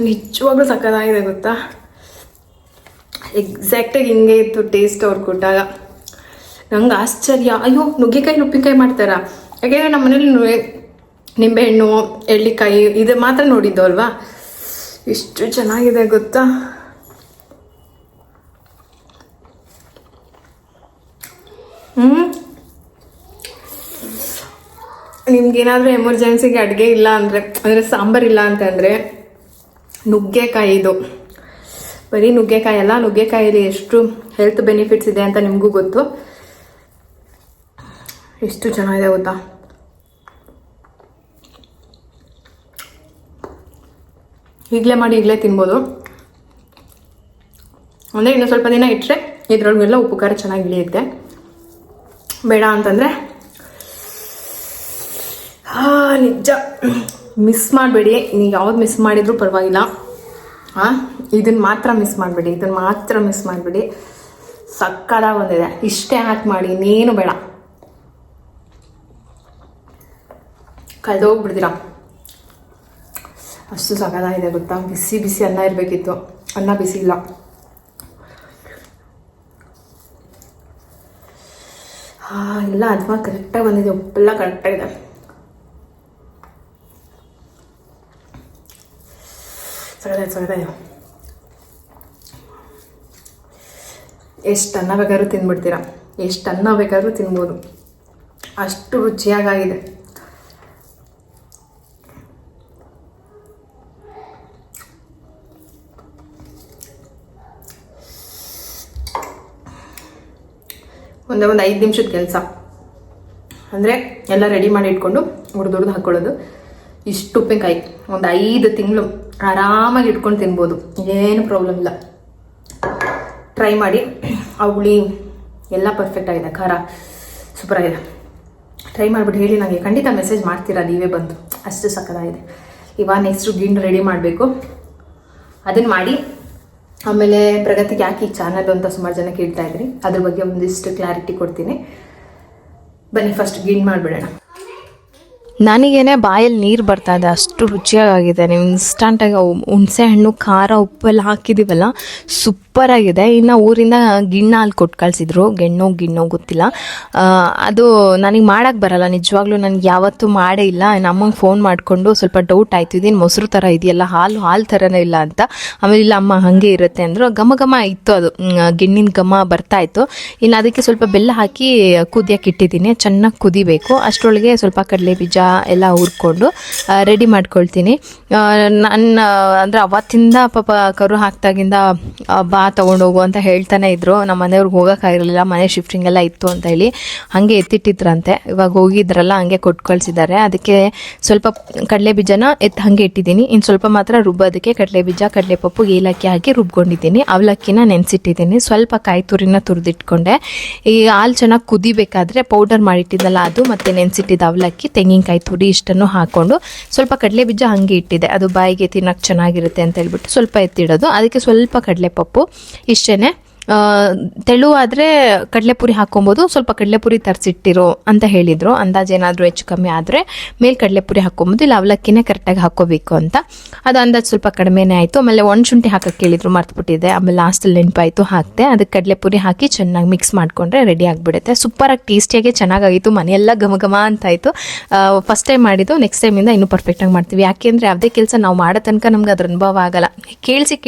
ನಿಜವಾಗ್ಲೂ ಸಕ್ಕತ್ತಾಗಿದೆ ಗೊತ್ತಾ. ಎಕ್ಸಾಕ್ಟಾಗಿ ಹಿಂಗೆ ಇತ್ತು ಟೇಸ್ಟ್ ಅವ್ರು ಕೊಟ್ಟಾಗ. ನಂಗೆ ಆಶ್ಚರ್ಯ, ಅಯ್ಯೋ ನುಗ್ಗೆಕಾಯಿ ಉಪ್ಪಿನಕಾಯಿ ಮಾಡ್ತಾರ? ಯಾಕೆಂದರೆ ನಮ್ಮ ಮನೇಲಿ ನಿಂಬೆಹಣ್ಣು, ಎಳ್ಳಿಕಾಯಿ ಇದು ಮಾತ್ರ ನೋಡಿದ್ದು ಅಲ್ವಾ. ಎಷ್ಟು ಚೆನ್ನಾಗಿದೆ ಗೊತ್ತಾ. ನಿಮ್ಗೇನಾದರೂ ಎಮರ್ಜೆನ್ಸಿಗೆ ಅಡುಗೆ ಇಲ್ಲ ಅಂದರೆ ಸಾಂಬಾರು ಇಲ್ಲ ಅಂತಂದರೆ ನುಗ್ಗೆಕಾಯಿದು, ಬರೀ ನುಗ್ಗೆಕಾಯಿ ಅಲ್ಲ, ನುಗ್ಗೆಕಾಯಲ್ಲಿ ಎಷ್ಟು ಹೆಲ್ತ್ ಬೆನಿಫಿಟ್ಸ್ ಇದೆ ಅಂತ ನಿಮಗೂ ಗೊತ್ತು. ಎಷ್ಟು ಚೆನ್ನಾಗಿದೆ ಗೊತ್ತಾ. ಈಗಲೇ ಮಾಡಿ ಈಗಲೇ ತಿನ್ಬೋದು. ಅಂದರೆ ಇನ್ನೂ ಸ್ವಲ್ಪ ದಿನ ಇಟ್ಟರೆ ಇದ್ರೊಳಗೆಲ್ಲ ಉಪ್ಪು ಖಾರ ಚೆನ್ನಾಗಿ ಇಳಿಯುತ್ತೆ. ಬೇಡ ಅಂತಂದರೆ ನಿಜ ಮಿಸ್ ಮಾಡಬೇಡಿ. ನೀವು ಯಾವ್ದು ಮಿಸ್ ಮಾಡಿದರೂ ಪರವಾಗಿಲ್ಲ, ಇದನ್ನು ಮಾತ್ರ ಮಿಸ್ ಮಾಡಬೇಡಿ. ಸಕ್ಕತ್ತಾಗಿ ಬಂದಿದೆ. ಇಷ್ಟೇ ಹಾಕಿ ಮಾಡಿ, ಇನ್ನೇನು ಬೇಡ, ಕಳೆದೋಗ್ಬಿಡ್ತೀರಾ. ಅಷ್ಟು ಸಕ್ಕತ್ತಾಗಿದೆ ಗೊತ್ತಾ. ಬಿಸಿ ಅನ್ನ ಇರಬೇಕಿತ್ತು, ಅನ್ನ ಬಿಸಿ ಇಲ್ಲ. ಎಲ್ಲ ಅದ್ಮ ಕರೆಕ್ಟಾಗಿ ಬಂದಿದೆ, ಉಪ್ಪೆಲ್ಲ ಕರೆಕ್ಟಾಗಿದೆ. ಸಗದಾಯಿತು. ಎಷ್ಟು ಅನ್ನ ಬೇಕಾದ್ರೂ ತಿಂದ್ಬಿಡ್ತೀರಾ, ಎಷ್ಟು ಅನ್ನ ಬೇಕಾದ್ರೂ ತಿನ್ಬೋದು, ಅಷ್ಟು ರುಚಿಯಾಗಿದೆ. ಒಂದೇ ಒಂದು 5 ನಿಮಿಷದ ಕೆಲಸ ಅಂದರೆ ಎಲ್ಲ ರೆಡಿ ಮಾಡಿ ಇಟ್ಕೊಂಡು ಹುಡ್ದು ಹಾಕ್ಕೊಳ್ಳೋದು. ಇಷ್ಟು ಉಪ್ಪಿನಕಾಯಿ ಒಂದು 5 ತಿಂಗಳು ಆರಾಮಾಗಿ ಇಟ್ಕೊಂಡು ತಿನ್ಬೋದು, ಏನು ಪ್ರಾಬ್ಲಮ್ ಇಲ್ಲ. ಟ್ರೈ ಮಾಡಿ. ಆ ಹುಳಿ ಎಲ್ಲ ಪರ್ಫೆಕ್ಟ್ ಆಗಿದೆ, ಖಾರ ಸೂಪರಾಗಿದೆ. ಟ್ರೈ ಮಾಡಿಬಿಟ್ಟು ಹೇಳಿ, ನನಗೆ ಖಂಡಿತ ಮೆಸೇಜ್ ಮಾಡ್ತೀರಾ ನೀವೇ ಬಂದು, ಅಷ್ಟು ಸಕ್ಕತ್ತಾಗಿದೆ. ಇವಾಗ ನೆಕ್ಸ್ಟು ಗಿಣ್ಣು ರೆಡಿ ಮಾಡಬೇಕು, ಅದನ್ನು ಮಾಡಿ ಆಮೇಲೆ ಪ್ರಗತಿಗೆ ಯಾಕೆ ಈ ಚಾನಲ್ ಅಂತ ಸುಮಾರು ಜನ ಕೇಳ್ತಾ ಇದ್ರಿ, ಅದ್ರ ಬಗ್ಗೆ ಒಂದಿಷ್ಟು ಕ್ಲಾರಿಟಿ ಕೊಡ್ತೀನಿ. ಬನ್ನಿ ಫಸ್ಟ್ ಗಿಣ್ಣು ಮಾಡಿಬಿಡೋಣ. ನನಗೇನೆ ಬಾಯಲ್ಲಿ ನೀರು ಬರ್ತಾ ಇದೆ, ಅಷ್ಟು ರುಚಿಯಾಗಿದೆ. ನೀವು ಇನ್ಸ್ಟಂಟಾಗಿ ಹುಣಸೆ ಹಣ್ಣು ಖಾರ ಉಪ್ಪೆಲ್ಲ ಹಾಕಿದ್ದೀವಲ್ಲ, ಸೂಪರಾಗಿದೆ. ಇನ್ನು ಊರಿಂದ ಗಿಣ್ಣ ಅಲ್ಲಿ ಕೊಟ್ಟು ಕಳಿಸಿದ್ರು, ಗಿಣ್ಣೋ ಗೊತ್ತಿಲ್ಲ. ಅದು ನನಗೆ ಮಾಡೋಕ್ಕೆ ಬರಲ್ಲ ನಿಜವಾಗ್ಲೂ, ನನಗೆ ಯಾವತ್ತೂ ಮಾಡೇ ಇಲ್ಲ. ನಮ್ಮಂಗೆ ಫೋನ್ ಮಾಡಿಕೊಂಡು ಸ್ವಲ್ಪ ಡೌಟ್ ಆಯಿತು, ಇದೇನು ಮೊಸರು ಥರ ಇದೆಯಲ್ಲ, ಹಾಲು ಥರನೇ ಇಲ್ಲ ಅಂತ. ಆಮೇಲೆ ಇಲ್ಲ ಅಮ್ಮ ಹಾಗೆ ಇರುತ್ತೆ ಅಂದರು. ಘಮ ಇತ್ತು, ಅದು ಗಿಣ್ಣಿನ ಘಮ ಬರ್ತಾಯಿತ್ತು. ಇನ್ನು ಅದಕ್ಕೆ ಸ್ವಲ್ಪ ಬೆಲ್ಲ ಹಾಕಿ ಕುದಿಯೋಕೆ ಇಟ್ಟಿದ್ದೀನಿ, ಚೆನ್ನಾಗಿ ಕುದಿಬೇಕು. ಅಷ್ಟರೊಳಗೆ ಸ್ವಲ್ಪ ಕಡಲೆ ಬೀಜ ಎಲ್ಲ ಹುರ್ಕೊಂಡು ರೆಡಿ ಮಾಡ್ಕೊಳ್ತೀನಿ. ನನ್ನ ಅಂದರೆ ಅವತ್ತಿಂದ ಪಾಪ ಕರು ಹಾಕ್ದಾಗಿಂದ ಬಾ ತೊಗೊಂಡೋಗು ಅಂತ ಹೇಳ್ತಾನೆ ಇದ್ರು. ನಮ್ಮ ಮನೆಯವ್ರಿಗೆ ಹೋಗೋಕ್ಕಾಗಿರಲಿಲ್ಲ, ಮನೆ ಶಿಫ್ಟಿಂಗ್ ಎಲ್ಲ ಇತ್ತು ಅಂತ ಹೇಳಿ ಹಾಗೆ ಎತ್ತಿಟ್ಟಿದ್ರಂತೆ. ಇವಾಗ ಹೋಗಿದ್ರಲ್ಲ ಹಂಗೆ ಕೊಟ್ಟು ಕಳಿಸಿದ್ದಾರೆ. ಅದಕ್ಕೆ ಸ್ವಲ್ಪ ಕಡಲೆ ಬೀಜನ ಹಾಗೆ ಇಟ್ಟಿದ್ದೀನಿ. ಇನ್ನು ಸ್ವಲ್ಪ ಮಾತ್ರ ರುಬ್ಬೋದಕ್ಕೆ ಕಡಲೆ ಬೀಜ, ಕಡಲೆಪಪ್ಪು, ಏಲಕ್ಕಿ ಹಾಕಿ ರುಬ್ಕೊಂಡಿದ್ದೀನಿ. ಅವಲಕ್ಕಿನ ನೆನೆಸಿಟ್ಟಿದ್ದೀನಿ. ಸ್ವಲ್ಪ ಕಾಯಿ ತುರಿನ ತುರಿದಿಟ್ಕೊಂಡೆ. ಈ ಹಾಲು ಚೆನ್ನಾಗಿ ಕುದಿಬೇಕಾದ್ರೆ ಪೌಡರ್ ಮಾಡಿಟ್ಟಿದ್ದಲ್ಲ ಅದು, ಮತ್ತು ನೆನೆಸಿಟ್ಟಿದ್ದ ಅವಲಕ್ಕಿ, ತೆಂಗಿನಕಾಯಿ ತುರಿ ಇಷ್ಟನ್ನು ಹಾಕ್ಕೊಂಡು ಸ್ವಲ್ಪ ಕಡಲೆ ಬೀಜ ಹಾಗೆ ಇಟ್ಟಿದ್ದೆ. ಅದು ಬಾಯಿಗೆ ತಿನ್ನೋಕ್ಕೆ ಚೆನ್ನಾಗಿರುತ್ತೆ ಅಂತ ಹೇಳ್ಬಿಟ್ಟು ಸ್ವಲ್ಪ ಎತ್ತಿಡೋದು. ಅದಕ್ಕೆ ಸ್ವಲ್ಪ ಕಡಲೆಪಪ್ಪು ಇಷ್ಟೇ. ತೆಳುವಾದರೆ ಕಡಲೆಪುರಿ ಹಾಕ್ಕೊಬೋದು, ಸ್ವಲ್ಪ ಕಡಲೆಪುರಿ ತರಿಸಿಟ್ಟಿರೋ ಅಂತ ಹೇಳಿದರು. ಅಂದಾಜೇನಾದರೂ ಹೆಚ್ಚು ಕಮ್ಮಿ ಆದರೆ ಮೇಲೆ ಕಡಲೆಪುರಿ ಹಾಕ್ಕೊಬೋದು, ಇಲ್ಲ ಅವಲಕ್ಕಿನೇ ಕರೆಕ್ಟಾಗಿ ಹಾಕ್ಕೋಬೇಕು ಅಂತ. ಅದು ಅಂದಾಜು ಸ್ವಲ್ಪ ಕಡಿಮೆನೇ ಆಯಿತು. ಆಮೇಲೆ ಶುಂಠಿ ಹಾಕೋಕ್ಕೆ ಕೇಳಿದ್ರು, ಮರ್ತುಬಿಟ್ಟಿದ್ದೆ. ಆಮೇಲೆ ಲಾಸ್ಟಲ್ಲಿ ನೆನಪಾಯಿತು, ಹಾಕಿದೆ. ಅದಕ್ಕೆ ಕಡಲೆಪುರಿ ಹಾಕಿ ಚೆನ್ನಾಗಿ ಮಿಕ್ಸ್ ಮಾಡಿಕೊಂಡ್ರೆ ರೆಡಿ ಆಗಿಬಿಡುತ್ತೆ. ಸೂಪರಾಗಿ ಟೇಸ್ಟಿಯಾಗಿ ಚೆನ್ನಾಗಾಗಿತ್ತು. ಮನೆಯೆಲ್ಲ ಘಮ ಅಂತಾಯಿತು. ಫಸ್ಟ್ ಟೈಮ್ ಮಾಡಿದ್ದು, ನೆಕ್ಸ್ಟ್ ಟೈಮಿಂದ ಇನ್ನೂ ಪರ್ಫೆಕ್ಟಾಗಿ ಮಾಡ್ತೀವಿ. ಯಾಕೆಂದರೆ ಯಾವುದೇ ಕೆಲಸ ನಾವು ಮಾಡೋ ತನಕ ನಮ್ಗೆ ಅದ್ರ ಅನುಭವ ಆಗಲ್ಲ.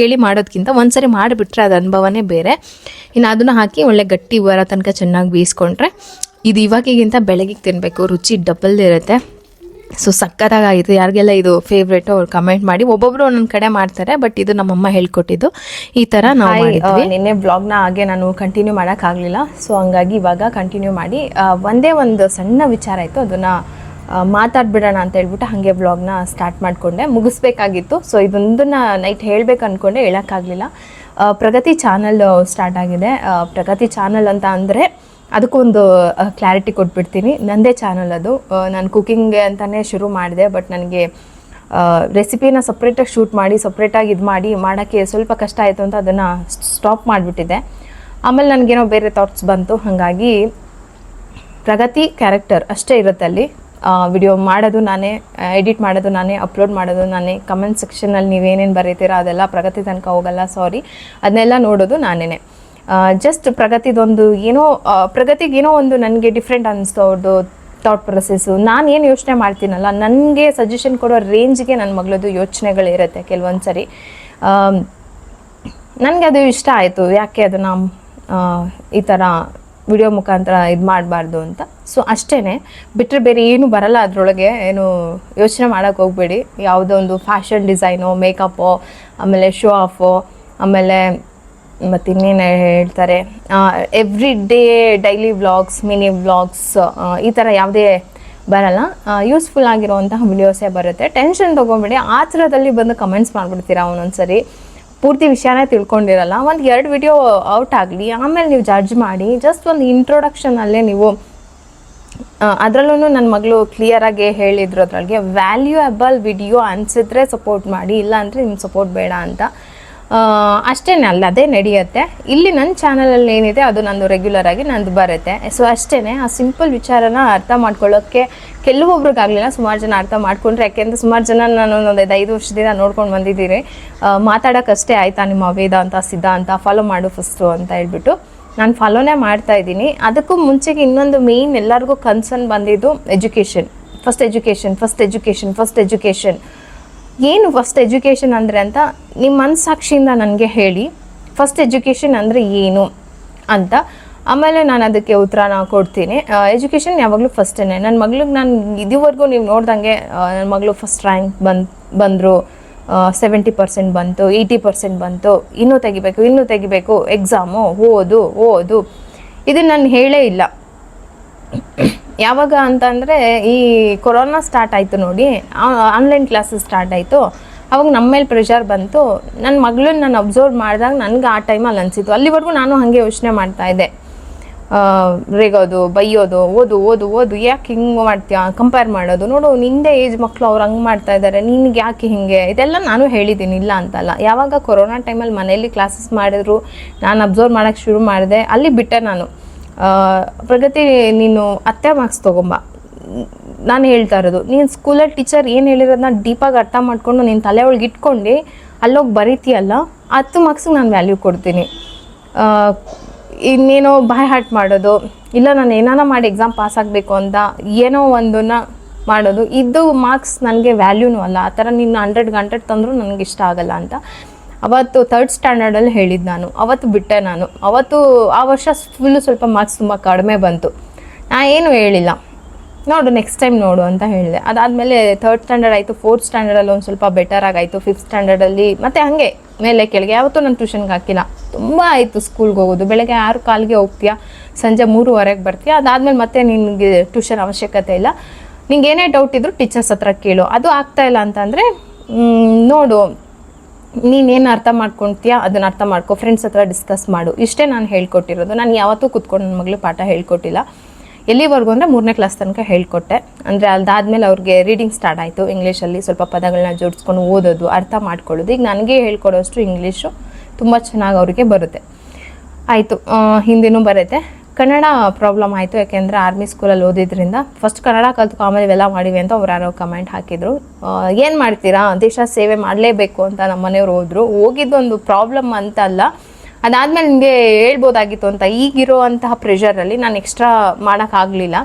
ಕೇಳಿ ಮಾಡೋದಕ್ಕಿಂತ ಒಂದ್ಸರಿ ಮಾಡಿಬಿಟ್ರೆ ಅದು ಅನುಭವನೇ ಬೇರೆ. ಇನ್ನು ಅದನ್ನು ಹಾಕಿ ಒಳ್ಳೆ ಗಟ್ಟಿ ಬರೋ ತನಕ ಚೆನ್ನಾಗಿ ಬೇಯಿಸ್ಕೊಂಡ್ರೆ ಇದು ಇವಾಗಿಗಿಂತ ಬೆಳಗಿಗೆ ತಿನ್ನಬೇಕು, ರುಚಿ ಡಬಲ್ ಇರುತ್ತೆ. ಸೊ ಸಕ್ಕತ್ತಾಗಿತ್ತು. ಯಾರಿಗೆಲ್ಲ ಇದು ಫೇವ್ರೇಟು ಅವ್ರು ಕಮೆಂಟ್ ಮಾಡಿ. ಒಬ್ಬೊಬ್ರು ಒಂದೊಂದು ಕಡೆ ಮಾಡ್ತಾರೆ, ಬಟ್ ಇದು ನಮ್ಮಮ್ಮ ಹೇಳ್ಕೊಟ್ಟಿದ್ದು ಈ ಥರ ನಾವು ಮಾಡಿದ್ವಿ. ನಿನ್ನೆ ಬ್ಲಾಗ್ನ ಹಾಗೆ ನಾನು ಕಂಟಿನ್ಯೂ ಮಾಡೋಕ್ಕಾಗಲಿಲ್ಲ, ಸೊ ಹಂಗಾಗಿ ಇವಾಗ ಕಂಟಿನ್ಯೂ ಮಾಡಿ ಒಂದೇ ಒಂದು ಸಣ್ಣ ವಿಚಾರ ಆಯಿತು, ಅದನ್ನು ಮಾತಾಡ್ಬಿಡೋಣ ಅಂತ ಹೇಳ್ಬಿಟ್ಟು ಹಾಗೆ ವ್ಲಾಗ್ನ ಸ್ಟಾರ್ಟ್ ಮಾಡಿಕೊಂಡೆ. ಮುಗಿಸ್ಬೇಕಾಗಿತ್ತು. ಸೊ ಇದೊಂದನ್ನು ನೈಟ್ ಹೇಳಬೇಕು ಅಂದ್ಕೊಂಡೆ, ಹೇಳೋಕ್ಕಾಗಲಿಲ್ಲ. ಪ್ರಗತಿ ಚಾನಲ್ ಸ್ಟಾರ್ಟ್ ಆಗಿದೆ. ಪ್ರಗತಿ ಚಾನಲ್ ಅಂತ ಅಂದರೆ ಅದಕ್ಕೊಂದು ಕ್ಲಾರಿಟಿ ಕೊಟ್ಬಿಡ್ತೀನಿ. ನನ್ನದೇ ಚಾನಲ್ ಅದು. ನಾನು ಕುಕ್ಕಿಂಗ್ಗೆ ಅಂತಲೇ ಶುರು ಮಾಡಿದೆ, ಬಟ್ ನನಗೆ ರೆಸಿಪಿನ ಸಪ್ರೇಟಾಗಿ ಶೂಟ್ ಮಾಡಿ ಸಪ್ರೇಟಾಗಿ ಇದು ಮಾಡೋಕ್ಕೆ ಸ್ವಲ್ಪ ಕಷ್ಟ ಆಯಿತು ಅಂತ ಅದನ್ನು ಸ್ಟಾಪ್ ಮಾಡಿಬಿಟ್ಟಿದ್ದೆ. ಆಮೇಲೆ ನನಗೇನೋ ಬೇರೆ ಥಾಟ್ಸ್ ಬಂತು, ಹಾಗಾಗಿ ಪ್ರಗತಿ ಕ್ಯಾರೆಕ್ಟರ್ ಅಷ್ಟೇ ಇರುತ್ತೆ ಅಲ್ಲಿ. ವಿಡಿಯೋ ಮಾಡೋದು ನಾನೇ, ಎಡಿಟ್ ಮಾಡೋದು ನಾನೇ, ಅಪ್ಲೋಡ್ ಮಾಡೋದು ನಾನೇ. ಕಮೆಂಟ್ ಸೆಕ್ಷನಲ್ಲಿ ನೀವೇನೇನು ಬರೀತೀರಾ ಅದೆಲ್ಲ ಪ್ರಗತಿ ತನಕ ಹೋಗಲ್ಲ, ಸಾರಿ. ಅದನ್ನೆಲ್ಲ ನೋಡೋದು ನಾನೇ. ಜಸ್ಟ್ ಪ್ರಗತಿದೊಂದು ಪ್ರಗತಿಗೇನೋ ಒಂದು ನನಗೆ ಡಿಫ್ರೆಂಟ್ ಅನ್ನಿಸ್ತು ಅವ್ರದ್ದು ಥಾಟ್ ಪ್ರೊಸೆಸ್ಸು. ನಾನು ಏನು ಯೋಚನೆ ಮಾಡ್ತೀನಲ್ಲ, ನನಗೆ ಸಜೆಷನ್ ಕೊಡೋ ರೇಂಜ್ಗೆ ನನ್ನ ಮಗಳದ್ದು ಯೋಚನೆಗಳಿರುತ್ತೆ ಕೆಲವೊಂದು ಸರಿ. ನನಗೆ ಅದು ಇಷ್ಟ ಆಯಿತು, ಯಾಕೆ ಅದನ್ನು ಈ ಥರ ವಿಡಿಯೋ ಮುಖಾಂತರ ಇದು ಮಾಡಬಾರ್ದು ಅಂತ. ಸೊ ಅಷ್ಟೇ, ಬಿಟ್ಟರೆ ಬೇರೆ ಏನು ಬರಲ್ಲ ಅದರೊಳಗೆ. ಏನು ಯೋಚನೆ ಮಾಡೋಕ್ಕೆ ಹೋಗಬೇಡಿ. ಯಾವುದೋ ಒಂದು ಫ್ಯಾಷನ್ ಡಿಸೈನೋ, ಮೇಕಪ್ಪೋ, ಆಮೇಲೆ ಶೋ ಆಫೋ, ಆಮೇಲೆ ಮತ್ತಿನ್ನೇನು ಹೇಳ್ತಾರೆ, every day daily vlogs, mini vlogs, ಈ ಥರ ಯಾವುದೇ ಬರಲ್ಲ. ಯೂಸ್ಫುಲ್ ಆಗಿರೋವಂತಹ ವಿಡಿಯೋಸೇ ಬರುತ್ತೆ. ಟೆನ್ಷನ್ ತೊಗೊಂಬೇಡಿ. ಆ ಥರದಲ್ಲಿ ಬಂದು ಕಮೆಂಟ್ಸ್ ಮಾಡಿಬಿಡ್ತೀರಾ ಒಂದೊಂದು ಸರಿ. ಪೂರ್ತಿ ವಿಷಯನೇ ತಿಳ್ಕೊಂಡಿರಲ್ಲ. 1-2 ವಿಡಿಯೋ ಔಟ್ ಆಗಲಿ, ಆಮೇಲೆ ನೀವು ಜಡ್ಜ್ ಮಾಡಿ. ಜಸ್ಟ್ ಒಂದು ಇಂಟ್ರೊಡಕ್ಷನಲ್ಲೇ ನೀವು ಅದರಲ್ಲೂ ನನ್ನ ಮಗಳು ಕ್ಲಿಯರಾಗಿ ಹೇಳಿದ್ರು, ಅದರೊಳಗೆ ವ್ಯಾಲ್ಯೂಯಬಲ್ ವಿಡಿಯೋ ಅನಿಸಿದ್ರೆ ಸಪೋರ್ಟ್ ಮಾಡಿ, ಇಲ್ಲ ಅಂದರೆ ನಿಮ್ಮ ಸಪೋರ್ಟ್ ಬೇಡ ಅಂತ. ಅಷ್ಟೇ, ಅದೇ ನಡೆಯುತ್ತೆ. ಇಲ್ಲಿ ನನ್ನ ಚಾನಲಲ್ಲಿ ಏನಿದೆ ಅದು ನಂದು ರೆಗ್ಯುಲರಾಗಿ ನಂದು ಬರುತ್ತೆ. ಸೊ ಅಷ್ಟೇ, ಆ ಸಿಂಪಲ್ ವಿಚಾರನ ಅರ್ಥ ಮಾಡ್ಕೊಳ್ಳೋಕ್ಕೆ ಕೆಲವೊಬ್ರಿಗಾಗಲಿಲ್ಲ, ಸುಮಾರು ಜನ ಅರ್ಥ ಮಾಡ್ಕೊಂಡ್ರೆ. ಯಾಕೆಂದರೆ ಸುಮಾರು ಜನ ನಾನು ಒಂದು 5 ವರ್ಷದಿಂದ ನೋಡ್ಕೊಂಡು ಬಂದಿದ್ದೀರಿ. ಮಾತಾಡೋಕ್ಕಷ್ಟೇ ಆಯಿತಾ ನಿಮ್ಮ ವೇದಾಂತ ಸಿದ್ಧಾಂತ ಫಾಲೋ ಮಾಡು ಫಸ್ಟು ಅಂತ ಹೇಳ್ಬಿಟ್ಟು ನಾನು ಫಾಲೋನೇ ಮಾಡ್ತಾಯಿದ್ದೀನಿ. ಅದಕ್ಕೂ ಮುಂಚೆಗೆ ಇನ್ನೊಂದು ಮೇಯ್ನ್ ಎಲ್ಲರಿಗೂ ಕನ್ಸರ್ನ್ ಬಂದಿದ್ದು ಎಜುಕೇಷನ್. First education. ಏನು ಫಸ್ಟ್ ಎಜುಕೇಷನ್ ಅಂದರೆ ಅಂತ ನಿಮ್ಮ ಮನಸ್ಸಾಕ್ಷಿಯಿಂದ ನನಗೆ ಹೇಳಿ, ಫಸ್ಟ್ ಎಜುಕೇಷನ್ ಅಂದರೆ ಏನು ಅಂತ. ಆಮೇಲೆ ನಾನು ಅದಕ್ಕೆ ಉತ್ತರನ ಕೊಡ್ತೀನಿ. ಎಜುಕೇಷನ್ ಯಾವಾಗಲೂ ಫಸ್ಟೇ. ನನ್ನ ಮಗಳಿಗೆ ನಾನು ಇದುವರೆಗೂ ನೀವು ನೋಡ್ದಂಗೆ ನನ್ನ ಮಗಳು ಫಸ್ಟ್ ರ್ಯಾಂಕ್ ಬಂದರು, 70% ಬಂತು, 80% ಬಂತು, ಇನ್ನೂ ತೆಗಿಬೇಕು, ಎಕ್ಸಾಮು, ಓದು ಇದನ್ನು ನಾನು ಹೇಳೇ ಇಲ್ಲ. ಯಾವಾಗ ಅಂತಂದರೆ ಈ ಕೊರೋನಾ ಸ್ಟಾರ್ಟ್ ಆಯಿತು ನೋಡಿ, ಆನ್ಲೈನ್ ಕ್ಲಾಸಸ್ ಸ್ಟಾರ್ಟ್ ಆಯಿತು. ಅವಾಗ ನಮ್ಮ ಮೇಲೆ ಪ್ರೆಷರ್ ಬಂತು. ನನ್ನ ಮಗಳನ್ನ ನಾನು ಅಬ್ಸರ್ವ್ ಮಾಡಿದಾಗ ನನಗೆ ಆ ಟೈಮಲ್ಲಿ ಅನಿಸಿತು. ಅಲ್ಲಿವರೆಗೂ ನಾನು ಹಾಗೆ ಯೋಚನೆ ಮಾಡ್ತಾಯಿದ್ದೆ, ರೇಗೋದು, ಬೈಯೋದು, ಓದು ಯಾಕೆ ಹಿಂಗೆ ಮಾಡ್ತೀಯಾ, ಕಂಪೇರ್ ಮಾಡೋದು, ನೋಡು ನಿಂದೇ ಏಜ್ ಮಕ್ಕಳು ಅವ್ರು ಹಂಗೆ ಮಾಡ್ತಾ ಇದ್ದಾರೆ, ನಿನಗೆ ಯಾಕೆ ಹಿಂಗೆ, ಇದೆಲ್ಲ ನಾನು ಹೇಳಿದ್ದೀನಿ, ಇಲ್ಲ ಅಂತಲ್ಲ. ಯಾವಾಗ ಕೊರೋನಾ ಟೈಮಲ್ಲಿ ಮನೆಯಲ್ಲಿ ಕ್ಲಾಸಸ್ ಮಾಡಿದ್ರು, ನಾನು ಅಬ್ಸರ್ವ್ ಮಾಡೋಕ್ಕೆ ಶುರು ಮಾಡಿದೆ, ಅಲ್ಲಿ ಬಿಟ್ಟೆ ನಾನು. ಪ್ರಗತಿ ನೀನು ಅತ್ತೆ ಮಾರ್ಕ್ಸ್ ತೊಗೊಂಬ, ನಾನು ಹೇಳ್ತಾ ಇರೋದು, ನೀನು ಸ್ಕೂಲಲ್ಲಿ ಟೀಚರ್ ಏನು ಹೇಳಿರೋದನ್ನ ಡೀಪಾಗಿ ಅರ್ಥ ಮಾಡಿಕೊಂಡು ನೀನು ತಲೆ ಒಳಗೆ ಇಟ್ಕೊಂಡು ಅಲ್ಲೋಗಿ ಬರೀತೀಯಲ್ಲ, 10 ಮಾರ್ಕ್ಸಿಗೆ ನಾನು ವ್ಯಾಲ್ಯೂ ಕೊಡ್ತೀನಿ. ಇನ್ನೇನೋ ಬಾಯ್ ಹಾರ್ಟ್ ಮಾಡೋದು, ಇಲ್ಲ ನಾನು ಏನಾನ ಮಾಡಿ ಎಕ್ಸಾಮ್ ಪಾಸ್ ಆಗಬೇಕು ಅಂತ ಏನೋ ಒಂದನ್ನು ಮಾಡೋದು, ಇದು ಮಾರ್ಕ್ಸ್ ನನಗೆ ವ್ಯಾಲ್ಯೂನೂ ಅಲ್ಲ. ಆ ಥರ ನೀನು 100ಗೆ 100 ತಂದರೂ ನನಗೆ ಇಷ್ಟ ಆಗಲ್ಲ ಅಂತ ಅವತ್ತು 3rd ಸ್ಟ್ಯಾಂಡರ್ಡಲ್ಲಿ ಹೇಳಿದ್ದು ನಾನು. ಅವತ್ತು ಬಿಟ್ಟೆ ನಾನು. ಅವತ್ತು ಆ ವರ್ಷ ಫುಲ್ಲು ಸ್ವಲ್ಪ ಮಾರ್ಕ್ಸ್ ತುಂಬ ಕಡಿಮೆ ಬಂತು. ನಾನು ಏನೂ ಹೇಳಿಲ್ಲ, ನೋಡು ನೆಕ್ಸ್ಟ್ ಟೈಮ್ ನೋಡು ಅಂತ ಹೇಳಿದೆ. ಅದಾದಮೇಲೆ 3rd ಸ್ಟ್ಯಾಂಡರ್ಡ್ ಆಯಿತು, 4th ಸ್ಟ್ಯಾಂಡರ್ಡಲ್ಲಿ ಒಂದು ಸ್ವಲ್ಪ ಬೆಟರಾಗಾಯಿತು, 5th ಸ್ಟ್ಯಾಂಡರ್ಡಲ್ಲಿ ಮತ್ತು ಹಾಗೆ ಮೇಲೆ ಕೆಳಗೆ. ಯಾವತ್ತೂ ನಾನು ಟ್ಯೂಷನ್ಗೆ ಹಾಕಿಲ್ಲ. ತುಂಬ ಆಯಿತು ಸ್ಕೂಲ್ಗೆ ಹೋಗೋದು. ಬೆಳಗ್ಗೆ 6:15ಗೆ ಹೋಗ್ತೀಯಾ, ಸಂಜೆ 3:15ಗೆ ಬರ್ತೀಯಾ. ಅದಾದಮೇಲೆ ಮತ್ತೆ ನಿನಗೆ ಟ್ಯೂಷನ್ ಅವಶ್ಯಕತೆ ಇಲ್ಲ. ನಿಂಗೆ ಏನೇ ಡೌಟ್ ಇದ್ದರೂ ಟೀಚರ್ಸ್ ಹತ್ರ ಕೇಳು. ಅದು ಆಗ್ತಾಯಿಲ್ಲ ಅಂತಂದರೆ ನೋಡು, ನೀನೇನು ಅರ್ಥ ಮಾಡ್ಕೊತೀಯಾ ಅದನ್ನು ಅರ್ಥ ಮಾಡ್ಕೊ, ಫ್ರೆಂಡ್ಸ್ ಹತ್ರ ಡಿಸ್ಕಸ್ ಮಾಡು. ಇಷ್ಟೇ ನಾನು ಹೇಳ್ಕೊಟ್ಟಿರೋದು. ನಾನು ಯಾವತ್ತೂ ಕೂತ್ಕೊಂಡು ನನ್ನ ಮಗಳು ಪಾಠ ಹೇಳ್ಕೊಟ್ಟಿಲ್ಲ. ಎಲ್ಲಿವರೆಗೂ ಅಂದರೆ 3ನೇ ಕ್ಲಾಸ್ ತನಕ ಹೇಳ್ಕೊಟ್ಟೆ. ಅಂದರೆ ಅದಾದಮೇಲೆ ಅವ್ರಿಗೆ ರೀಡಿಂಗ್ ಸ್ಟಾರ್ಟ್ ಆಯಿತು. ಇಂಗ್ಲೀಷಲ್ಲಿ ಸ್ವಲ್ಪ ಪದಗಳನ್ನ ಜೋಡಿಸ್ಕೊಂಡು ಓದೋದು, ಅರ್ಥ ಮಾಡ್ಕೊಳ್ಳೋದು. ಈಗ ನನಗೆ ಹೇಳ್ಕೊಡೋಷ್ಟು ಇಂಗ್ಲೀಷು ತುಂಬ ಚೆನ್ನಾಗಿ ಅವ್ರಿಗೆ ಬರುತ್ತೆ. ಆಯಿತು, ಹಿಂದಿನೂ ಬರುತ್ತೆ. ಕನ್ನಡ ಪ್ರಾಬ್ಲಮ್ ಆಯಿತು, ಯಾಕೆಂದರೆ ಆರ್ಮಿ ಸ್ಕೂಲಲ್ಲಿ ಓದಿದ್ರಿಂದ ಫಸ್ಟ್ ಕನ್ನಡ ಕಲ್ತ್ಕೊ ಆಮೇಲೆ ಇವೆಲ್ಲ ಮಾಡಿವಿ ಅಂತ ಅವ್ರು ಯಾರೋ ಕಮೆಂಟ್ ಹಾಕಿದರು. ಏನು ಮಾಡ್ತೀರಾ, ದೇಶ ಸೇವೆ ಮಾಡಲೇಬೇಕು ಅಂತ ನಮ್ಮ ಮನೆಯವ್ರು ಹೋಗಿದ್ದೊಂದು ಪ್ರಾಬ್ಲಮ್ ಅಂತ ಅಲ್ಲ. ಅದಾದಮೇಲೆ ನಿಮಗೆ ಹೇಳ್ಬೋದಾಗಿತ್ತು ಅಂತ. ಈಗಿರೋ ಅಂತಹ ಪ್ರೆಷರಲ್ಲಿ ನಾನು ಎಕ್ಸ್ಟ್ರಾ ಮಾಡೋಕ್ಕಾಗಲಿಲ್ಲ.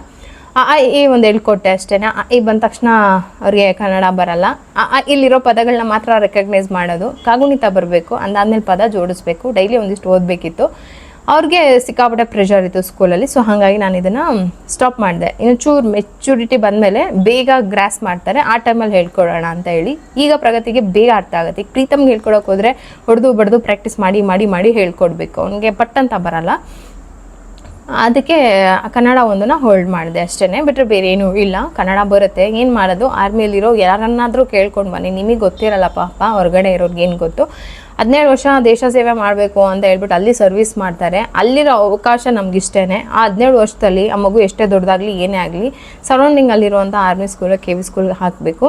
ಈ ಒಂದು ಹೇಳ್ಕೊಟ್ಟೆ ಅಷ್ಟೇ. ಈ ಬಂದ ತಕ್ಷಣ ಅವ್ರಿಗೆ ಕನ್ನಡ ಬರಲ್ಲ. ಇಲ್ಲಿರೋ ಪದಗಳನ್ನ ಮಾತ್ರ ರೆಕಗ್ನೈಸ್ ಮಾಡೋದು, ಕಾಗುಣಿತ ಬರಬೇಕು, ಅದಾದಮೇಲೆ ಪದ ಜೋಡಿಸ್ಬೇಕು, ಡೈಲಿ ಒಂದಿಷ್ಟು ಓದಬೇಕಿತ್ತು. ಅವ್ರಿಗೆ ಸಿಕ್ಕಾಪಟ್ಟೆ ಪ್ರೆಷರ್ ಇತ್ತು ಸ್ಕೂಲಲ್ಲಿ. ಸೊ ಹಾಗಾಗಿ ನಾನು ಇದನ್ನು ಸ್ಟಾಪ್ ಮಾಡಿದೆ. ಇನ್ನು ಚೂರು ಮೆಚುರಿಟಿ ಬಂದಮೇಲೆ ಬೇಗ ಗ್ರಾಸ್ ಮಾಡ್ತಾರೆ, ಆ ಟೈಮಲ್ಲಿ ಹೇಳ್ಕೊಡೋಣ ಅಂತ ಹೇಳಿ. ಈಗ ಪ್ರಗತಿಗೆ ಬೇಗ ಅರ್ಥ ಆಗುತ್ತೆ. ಈಗ ಪ್ರೀತಮ್ಗೆ ಹೇಳ್ಕೊಡೋಕೆ ಹೋದರೆ ಹೊಡೆದು ಬಡ್ದು ಪ್ರಾಕ್ಟೀಸ್ ಮಾಡಿ ಹೇಳ್ಕೊಡ್ಬೇಕು, ಅವನಿಗೆ ಪಟ್ಟಂತ ಬರಲ್ಲ. ಅದಕ್ಕೆ ಕನ್ನಡ ಒಂದನ್ನು ಹೋಲ್ಡ್ ಮಾಡಿದೆ ಅಷ್ಟೇ, ಬಿಟ್ಟರೆ ಬೇರೆ ಏನೂ ಇಲ್ಲ. ಕನ್ನಡ ಬರುತ್ತೆ, ಏನು ಮಾಡೋದು. ಆರ್ಮಿಯಲ್ಲಿರೋ ಯಾರನ್ನಾದರೂ ಕೇಳ್ಕೊಂಡು ಬನ್ನಿ, ನಿಮಗೆ ಗೊತ್ತಿರಲ್ಲ ಪಾಪ, ಹೊರಗಡೆ ಇರೋರ್ಗೆ ಏನು ಗೊತ್ತು. 17 ವರ್ಷ ದೇಶ ಸೇವೆ ಮಾಡಬೇಕು ಅಂತ ಹೇಳ್ಬಿಟ್ಟು ಅಲ್ಲಿ ಸರ್ವಿಸ್ ಮಾಡ್ತಾರೆ. ಅಲ್ಲಿರೋ ಅವಕಾಶ ನಮಗಿಷ್ಟೇ. ಆ 17 ವರ್ಷದಲ್ಲಿ ಆ ಮಗು ಎಷ್ಟೇ ದೊಡ್ಡದಾಗಲಿ ಏನೇ ಆಗಲಿ ಸರೌಂಡಿಂಗಲ್ಲಿರುವಂಥ ಆರ್ಮಿ ಸ್ಕೂಲ್, KV ಸ್ಕೂಲ್ಗೆ ಹಾಕಬೇಕು.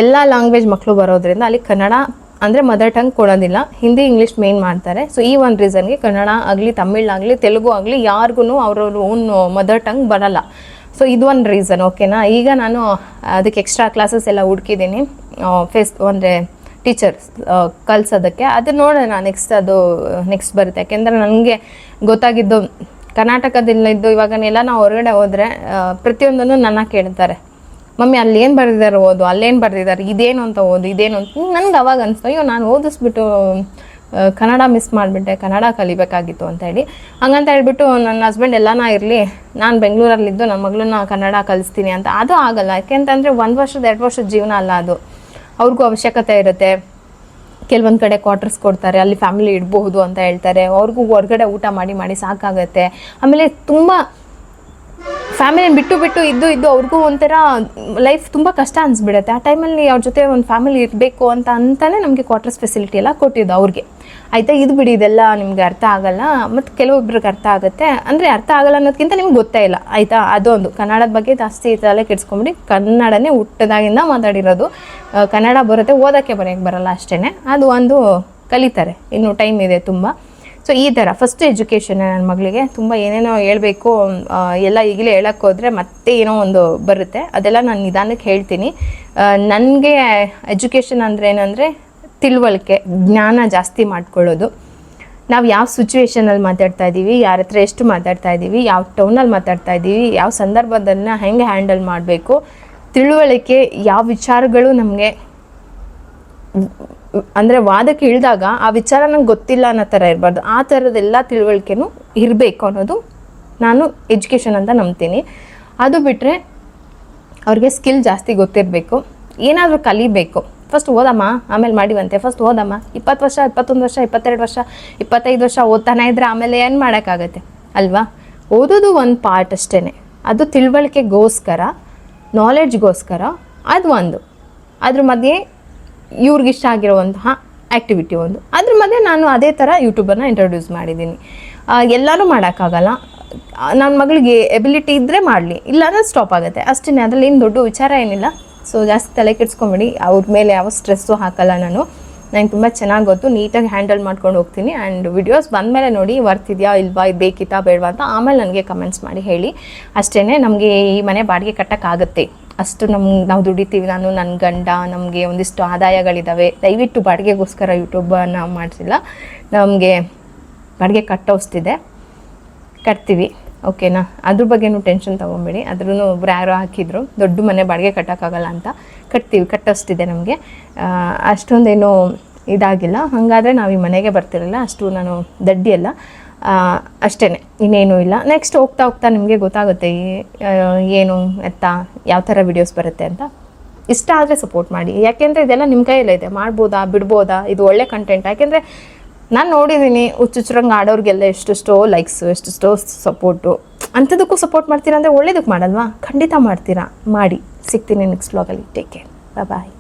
ಎಲ್ಲ ಲ್ಯಾಂಗ್ವೇಜ್ ಮಕ್ಕಳು ಬರೋದ್ರಿಂದ ಅಲ್ಲಿ ಕನ್ನಡ ಅಂದರೆ ಮದರ್ ಟಂಗ್ ಕೊಡೋದಿಲ್ಲ, ಹಿಂದಿ ಇಂಗ್ಲೀಷ್ ಮೇನ್ ಮಾಡ್ತಾರೆ. ಸೊ ಈ ಒಂದು ರೀಸನ್ಗೆ ಕನ್ನಡ ಆಗಲಿ, ತಮಿಳ್ ಆಗಲಿ, ತೆಲುಗು ಆಗಲಿ ಯಾರಿಗೂ ಅವ್ರವ್ರ ಓನ್ ಮದರ್ ಟಂಗ್ ಬರಲ್ಲ. ಸೊ ಇದು ಒಂದು ರೀಸನ್, ಓಕೆನಾ. ಈಗ ನಾನು ಅದಕ್ಕೆ ಎಕ್ಸ್ಟ್ರಾ ಕ್ಲಾಸಸ್ ಎಲ್ಲ ಹುಡುಕಿದ್ದೀನಿ, ಅಂದರೆ ಟೀಚರ್ಸ್ ಕಲಿಸೋದಕ್ಕೆ. ಅದು ನೋಡೋಣ ನೆಕ್ಸ್ಟ್ ಬರುತ್ತೆ. ಯಾಕೆಂದರೆ ನನಗೆ ಗೊತ್ತಾಗಿದ್ದು ಕರ್ನಾಟಕದಲ್ಲಿದ್ದು ಇವಾಗನೆಲ್ಲ ನಾವು ಹೊರಗಡೆ ಹೋದರೆ ಪ್ರತಿಯೊಂದನ್ನು ನನ್ನ ಕೇಳ್ತಾರೆ, ಮಮ್ಮಿ ಅಲ್ಲೇನು ಬರೆದಿದ್ದಾರೆ ಓದು, ಅಲ್ಲೇನು ಬರೆದಿದ್ದಾರೆ, ಇದೇನು ಅಂತ ಓದು, ಇದೇನು ಅಂತ. ನನಗೆ ಅವಾಗ ಅನಿಸ್ತು, ಅಯ್ಯೋ ನಾನು ಓದಿಸ್ಬಿಟ್ಟು ಕನ್ನಡ ಮಿಸ್ ಮಾಡಿಬಿಟ್ಟೆ, ಕನ್ನಡ ಕಲಿಬೇಕಾಗಿತ್ತು ಅಂತ ಹೇಳಿ. ಹಂಗಂತ ಹೇಳ್ಬಿಟ್ಟು ನನ್ನ ಹಸ್ಬೆಂಡ್ ಎಲ್ಲನಾ ಇರಲಿ, ನಾನು ಬೆಂಗಳೂರಲ್ಲಿದ್ದು ನನ್ನ ಮಗಳನ್ನ ಕನ್ನಡ ಕಲಿಸ್ತೀನಿ ಅಂತ ಅದು ಆಗಲ್ಲ. ಯಾಕೆಂತಂದರೆ 1 ವರ್ಷದ 2 ವರ್ಷದ ಜೀವನ ಅಲ್ಲ ಅದು. ಅವ್ರಿಗೂ ಅವಶ್ಯಕತೆ ಇರುತ್ತೆ. ಕೆಲವೊಂದು ಕಡೆ ಕ್ವಾರ್ಟರ್ಸ್ ಕೊಡ್ತಾರೆ, ಅಲ್ಲಿ ಫ್ಯಾಮಿಲಿ ಇಡಬಹುದು ಅಂತ ಹೇಳ್ತಾರೆ. ಅವ್ರಿಗೂ ಹೊರಗಡೆ ಊಟ ಮಾಡಿ ಸಾಕಾಗತ್ತೆ. ಆಮೇಲೆ ತುಂಬ ಫ್ಯಾಮಿಲಿನ ಬಿಟ್ಟು ಇದ್ದು ಅವ್ರಿಗೂ ಒಂಥರ ಲೈಫ್ ತುಂಬ ಕಷ್ಟ ಅನಿಸ್ಬಿಡುತ್ತೆ. ಆ ಟೈಮಲ್ಲಿ ಅವ್ರ ಜೊತೆ ಒಂದು ಫ್ಯಾಮಿಲಿ ಇರಬೇಕು ಅಂತಲೇ ನಮಗೆ ಕ್ವಾರ್ಟರ್ಸ್ ಫೆಸಿಲಿಟಿ ಎಲ್ಲ ಕೊಟ್ಟಿದ್ದು ಅವ್ರಿಗೆ. ಆಯಿತಾ, ಇದು ಬಿಡಿ, ಇದೆಲ್ಲ ನಿಮ್ಗೆ ಅರ್ಥ ಆಗಲ್ಲ. ಮತ್ತು ಕೆಲವೊಬ್ರಿಗೆ ಅರ್ಥ ಆಗುತ್ತೆ, ಅಂದರೆ ಅರ್ಥ ಆಗಲ್ಲ ಅನ್ನೋದಕ್ಕಿಂತ ನಿಮ್ಗೆ ಗೊತ್ತೇ ಇಲ್ಲ, ಆಯಿತಾ. ಅದೊಂದು ಕನ್ನಡದ ಬಗ್ಗೆ ಜಾಸ್ತಿ ತಲೆ ಕೆಡಿಸ್ಕೊಂಬಿಡಿ. ಕನ್ನಡನೇ ಹುಟ್ಟದಾಗಿಂದ ಮಾತಾಡಿರೋದು. ಕನ್ನಡ ಬರುತ್ತೆ, ಓದೋಕ್ಕೆ ಬರೋಕ್ಕೆ ಬರಲ್ಲ ಅಷ್ಟೇ. ಅದು ಒಂದು ಕಲಿತಾರೆ, ಇನ್ನು ಟೈಮ್ ಇದೆ ತುಂಬ. ಸೊ ಈ ಥರ ಫಸ್ಟ್ ಎಜುಕೇಷನ್ ನನ್ನ ಮಗಳಿಗೆ. ತುಂಬ ಏನೇನೋ ಹೇಳಬೇಕು ಎಲ್ಲ ಈಗಲೇ ಹೇಳೋಕ್ಕೆ ಹೋದರೆ ಮತ್ತೆ ಏನೋ ಒಂದು ಬರುತ್ತೆ. ಅದೆಲ್ಲ ನಾನು ನಿಧಾನಕ್ಕೆ ಹೇಳ್ತೀನಿ. ನನಗೆ ಎಜುಕೇಷನ್ ಅಂದರೆ ಏನಂದರೆ ತಿಳುವಳಿಕೆ, ಜ್ಞಾನ ಜಾಸ್ತಿ ಮಾಡ್ಕೊಳ್ಳೋದು. ನಾವು ಯಾವ ಸಿಚುವೇಷನಲ್ಲಿ ಮಾತಾಡ್ತಾ ಇದ್ದೀವಿ, ಯಾರ ಹತ್ರ ಎಷ್ಟು ಮಾತಾಡ್ತಾ ಇದ್ದೀವಿ, ಯಾವ ಟೌನಲ್ಲಿ ಮಾತಾಡ್ತಾ ಇದ್ದೀವಿ, ಯಾವ ಸಂದರ್ಭದನ್ನು ಹೆಂಗೆ ಹ್ಯಾಂಡಲ್ ಮಾಡಬೇಕು, ತಿಳುವಳಿಕೆ, ಯಾವ ವಿಚಾರಗಳು ನಮಗೆ ಅಂದರೆ ವಾದಕ್ಕೆ ಇಳಿದಾಗ ಆ ವಿಚಾರ ನಂಗೆ ಗೊತ್ತಿಲ್ಲ ಅನ್ನೋ ಥರ ಇರಬಾರ್ದು. ಆ ಥರದ್ದೆಲ್ಲ ತಿಳುವಳಿಕೆನೂ ಇರಬೇಕು ಅನ್ನೋದು ನಾನು ಎಜುಕೇಷನ್ ಅಂತ ನಂಬ್ತೀನಿ. ಅದು ಬಿಟ್ಟರೆ ಅವ್ರಿಗೆ ಸ್ಕಿಲ್ ಜಾಸ್ತಿ ಗೊತ್ತಿರಬೇಕು, ಏನಾದರೂ ಕಲಿಬೇಕು. ಫಸ್ಟ್ ಓದಮ್ಮ ಆಮೇಲೆ ಮಾಡಿವಂತೆ, ಫಸ್ಟ್ ಓದಮ್ಮ. 20 ವರ್ಷ 21 ವರ್ಷ 22 ವರ್ಷ 25 ವರ್ಷ ಓದ್ತಾನೆ ಇದ್ದರೆ ಆಮೇಲೆ ಏನು ಮಾಡೋಕ್ಕಾಗತ್ತೆ ಅಲ್ವಾ? ಓದೋದು ಒಂದು ಪಾರ್ಟ್ ಅಷ್ಟೇ, ಅದು ತಿಳುವಳಿಕೆಗೋಸ್ಕರ, ನಾಲೆಡ್ಜ್ಗೋಸ್ಕರ. ಅದು ಒಂದು. ಅದ್ರ ಮಧ್ಯೆ ಇವ್ರಿಗಿಷ್ಟ ಆಗಿರುವಂತಹ ಆ್ಯಕ್ಟಿವಿಟಿ ಒಂದು. ಅದ್ರ ಮಧ್ಯೆ ನಾನು ಅದೇ ಥರ ಯೂಟ್ಯೂಬನ್ನು ಇಂಟ್ರೊಡ್ಯೂಸ್ ಮಾಡಿದ್ದೀನಿ. ಎಲ್ಲನೂ ಮಾಡೋಕ್ಕಾಗಲ್ಲ. ನನ್ನ ಮಗಳಿಗೆ ಎಬಿಲಿಟಿ ಇದ್ದರೆ ಮಾಡಲಿ, ಇಲ್ಲಾಂದ್ರೆ ಸ್ಟಾಪ್ ಆಗುತ್ತೆ ಅಷ್ಟೇ. ಅದರಲ್ಲಿ ಏನು ದೊಡ್ಡ ವಿಚಾರ ಏನಿಲ್ಲ. ಸೊ ಜಾಸ್ತಿ ತಲೆ ಕೆಡಿಸ್ಕೊಂಬೇಡಿ, ಅವ್ರ ಮೇಲೆ ಯಾವ ಸ್ಟ್ರೆಸ್ಸು ಹಾಕಲ್ಲ ನಾನು. ನಂಗೆ ತುಂಬ ಚೆನ್ನಾಗಿ ಗೊತ್ತು, ನೀಟಾಗಿ ಹ್ಯಾಂಡಲ್ ಮಾಡ್ಕೊಂಡು ಹೋಗ್ತೀನಿ. ಆ್ಯಂಡ್ ವಿಡಿಯೋಸ್ ಬಂದಮೇಲೆ ನೋಡಿ ವರ್ತ್ ಇದೆಯಾ ಇಲ್ವಾ, ಇದು ಬೇಕಿತ್ತಾ ಬೇಡವಾ ಅಂತ ಆಮೇಲೆ ನನಗೆ ಕಮೆಂಟ್ಸ್ ಮಾಡಿ ಹೇಳಿ ಅಷ್ಟೇ. ನಮಗೆ ಈ ಮನೆ ಬಾಡಿಗೆ ಕಟ್ಟೋಕ್ಕಾಗುತ್ತೆ, ಅಷ್ಟು ನಾವು ದುಡಿತೀವಿ, ನಾನು ನನ್ನ ಗಂಡ, ನಮಗೆ ಒಂದಿಷ್ಟು ಆದಾಯಗಳಿದ್ದಾವೆ. ದಯವಿಟ್ಟು ಬಾಡಿಗೆಗೋಸ್ಕರ ಯೂಟ್ಯೂಬನ್ನು ಮಾಡಿಸಿಲ್ಲ, ನಮಗೆ ಬಾಡಿಗೆ ಕಟ್ಟೋಸ್ತಿದೆ, ಕಟ್ತೀವಿ ಓಕೆನಾ. ಅದ್ರ ಬಗ್ಗೆನೂ ಟೆನ್ಷನ್ ತೊಗೊಬೇಡಿ. ಅದ್ರೂ ಒಬ್ರು ಯಾರೋ ಹಾಕಿದ್ರು ದೊಡ್ಡ ಮನೆ ಬಾಡಿಗೆ ಕಟ್ಟೋಕ್ಕಾಗಲ್ಲ ಅಂತ. ಕಟ್ತೀವಿ, ಕಟ್ಟೋಸ್ತಿದೆ ನಮಗೆ. ಅಷ್ಟೊಂದೇನು ಇದಾಗಿಲ್ಲ. ಹಾಗಾದರೆ ನಾವು ಈ ಮನೆಗೆ ಬರ್ತಿರಲ್ಲ, ಅಷ್ಟು ನಾನು ದಡ್ಡಿಯಲ್ಲ ಅಷ್ಟೇ, ಇನ್ನೇನು ಇಲ್ಲ. ನೆಕ್ಸ್ಟ್ ಹೋಗ್ತಾ ಹೋಗ್ತಾ ನಿಮಗೆ ಗೊತ್ತಾಗುತ್ತೆ ಏನು ಎತ್ತ ಯಾವ ಥರ ವಿಡಿಯೋಸ್ ಬರುತ್ತೆ ಅಂತ. ಇಷ್ಟ ಆದರೆ ಸಪೋರ್ಟ್ ಮಾಡಿ, ಯಾಕೆಂದರೆ ಇದೆಲ್ಲ ನಿಮ್ಮ ಕೈಯಲ್ಲೇ ಇದೆ. ಮಾಡ್ಬೋದಾ ಬಿಡ್ಬೋದಾ, ಇದು ಒಳ್ಳೆ ಕಂಟೆಂಟ್. ಯಾಕೆಂದರೆ ನಾನು ನೋಡಿದ್ದೀನಿ ಹುಚ್ಚುಚ್ಚರಂಗೆ ಆಡೋರಿಗೆಲ್ಲ ಎಷ್ಟೆಷ್ಟೋ ಲೈಕ್ಸು, ಎಷ್ಟೆಷ್ಟೋ ಸಪೋರ್ಟು. ಅಂಥದಕ್ಕೂ ಸಪೋರ್ಟ್ ಮಾಡ್ತೀರಾ ಅಂದರೆ ಒಳ್ಳೇದಕ್ಕೆ ಮಾಡಲ್ವಾ? ಖಂಡಿತ ಮಾಡ್ತೀರಾ, ಮಾಡಿ. ಸಿಗ್ತೀನಿ ನೆಕ್ಸ್ಟ್ ವ್ಲಾಗಲ್ಲಿ. ಟೇಕ್ ಕೇರ್, ಬಾಯ್.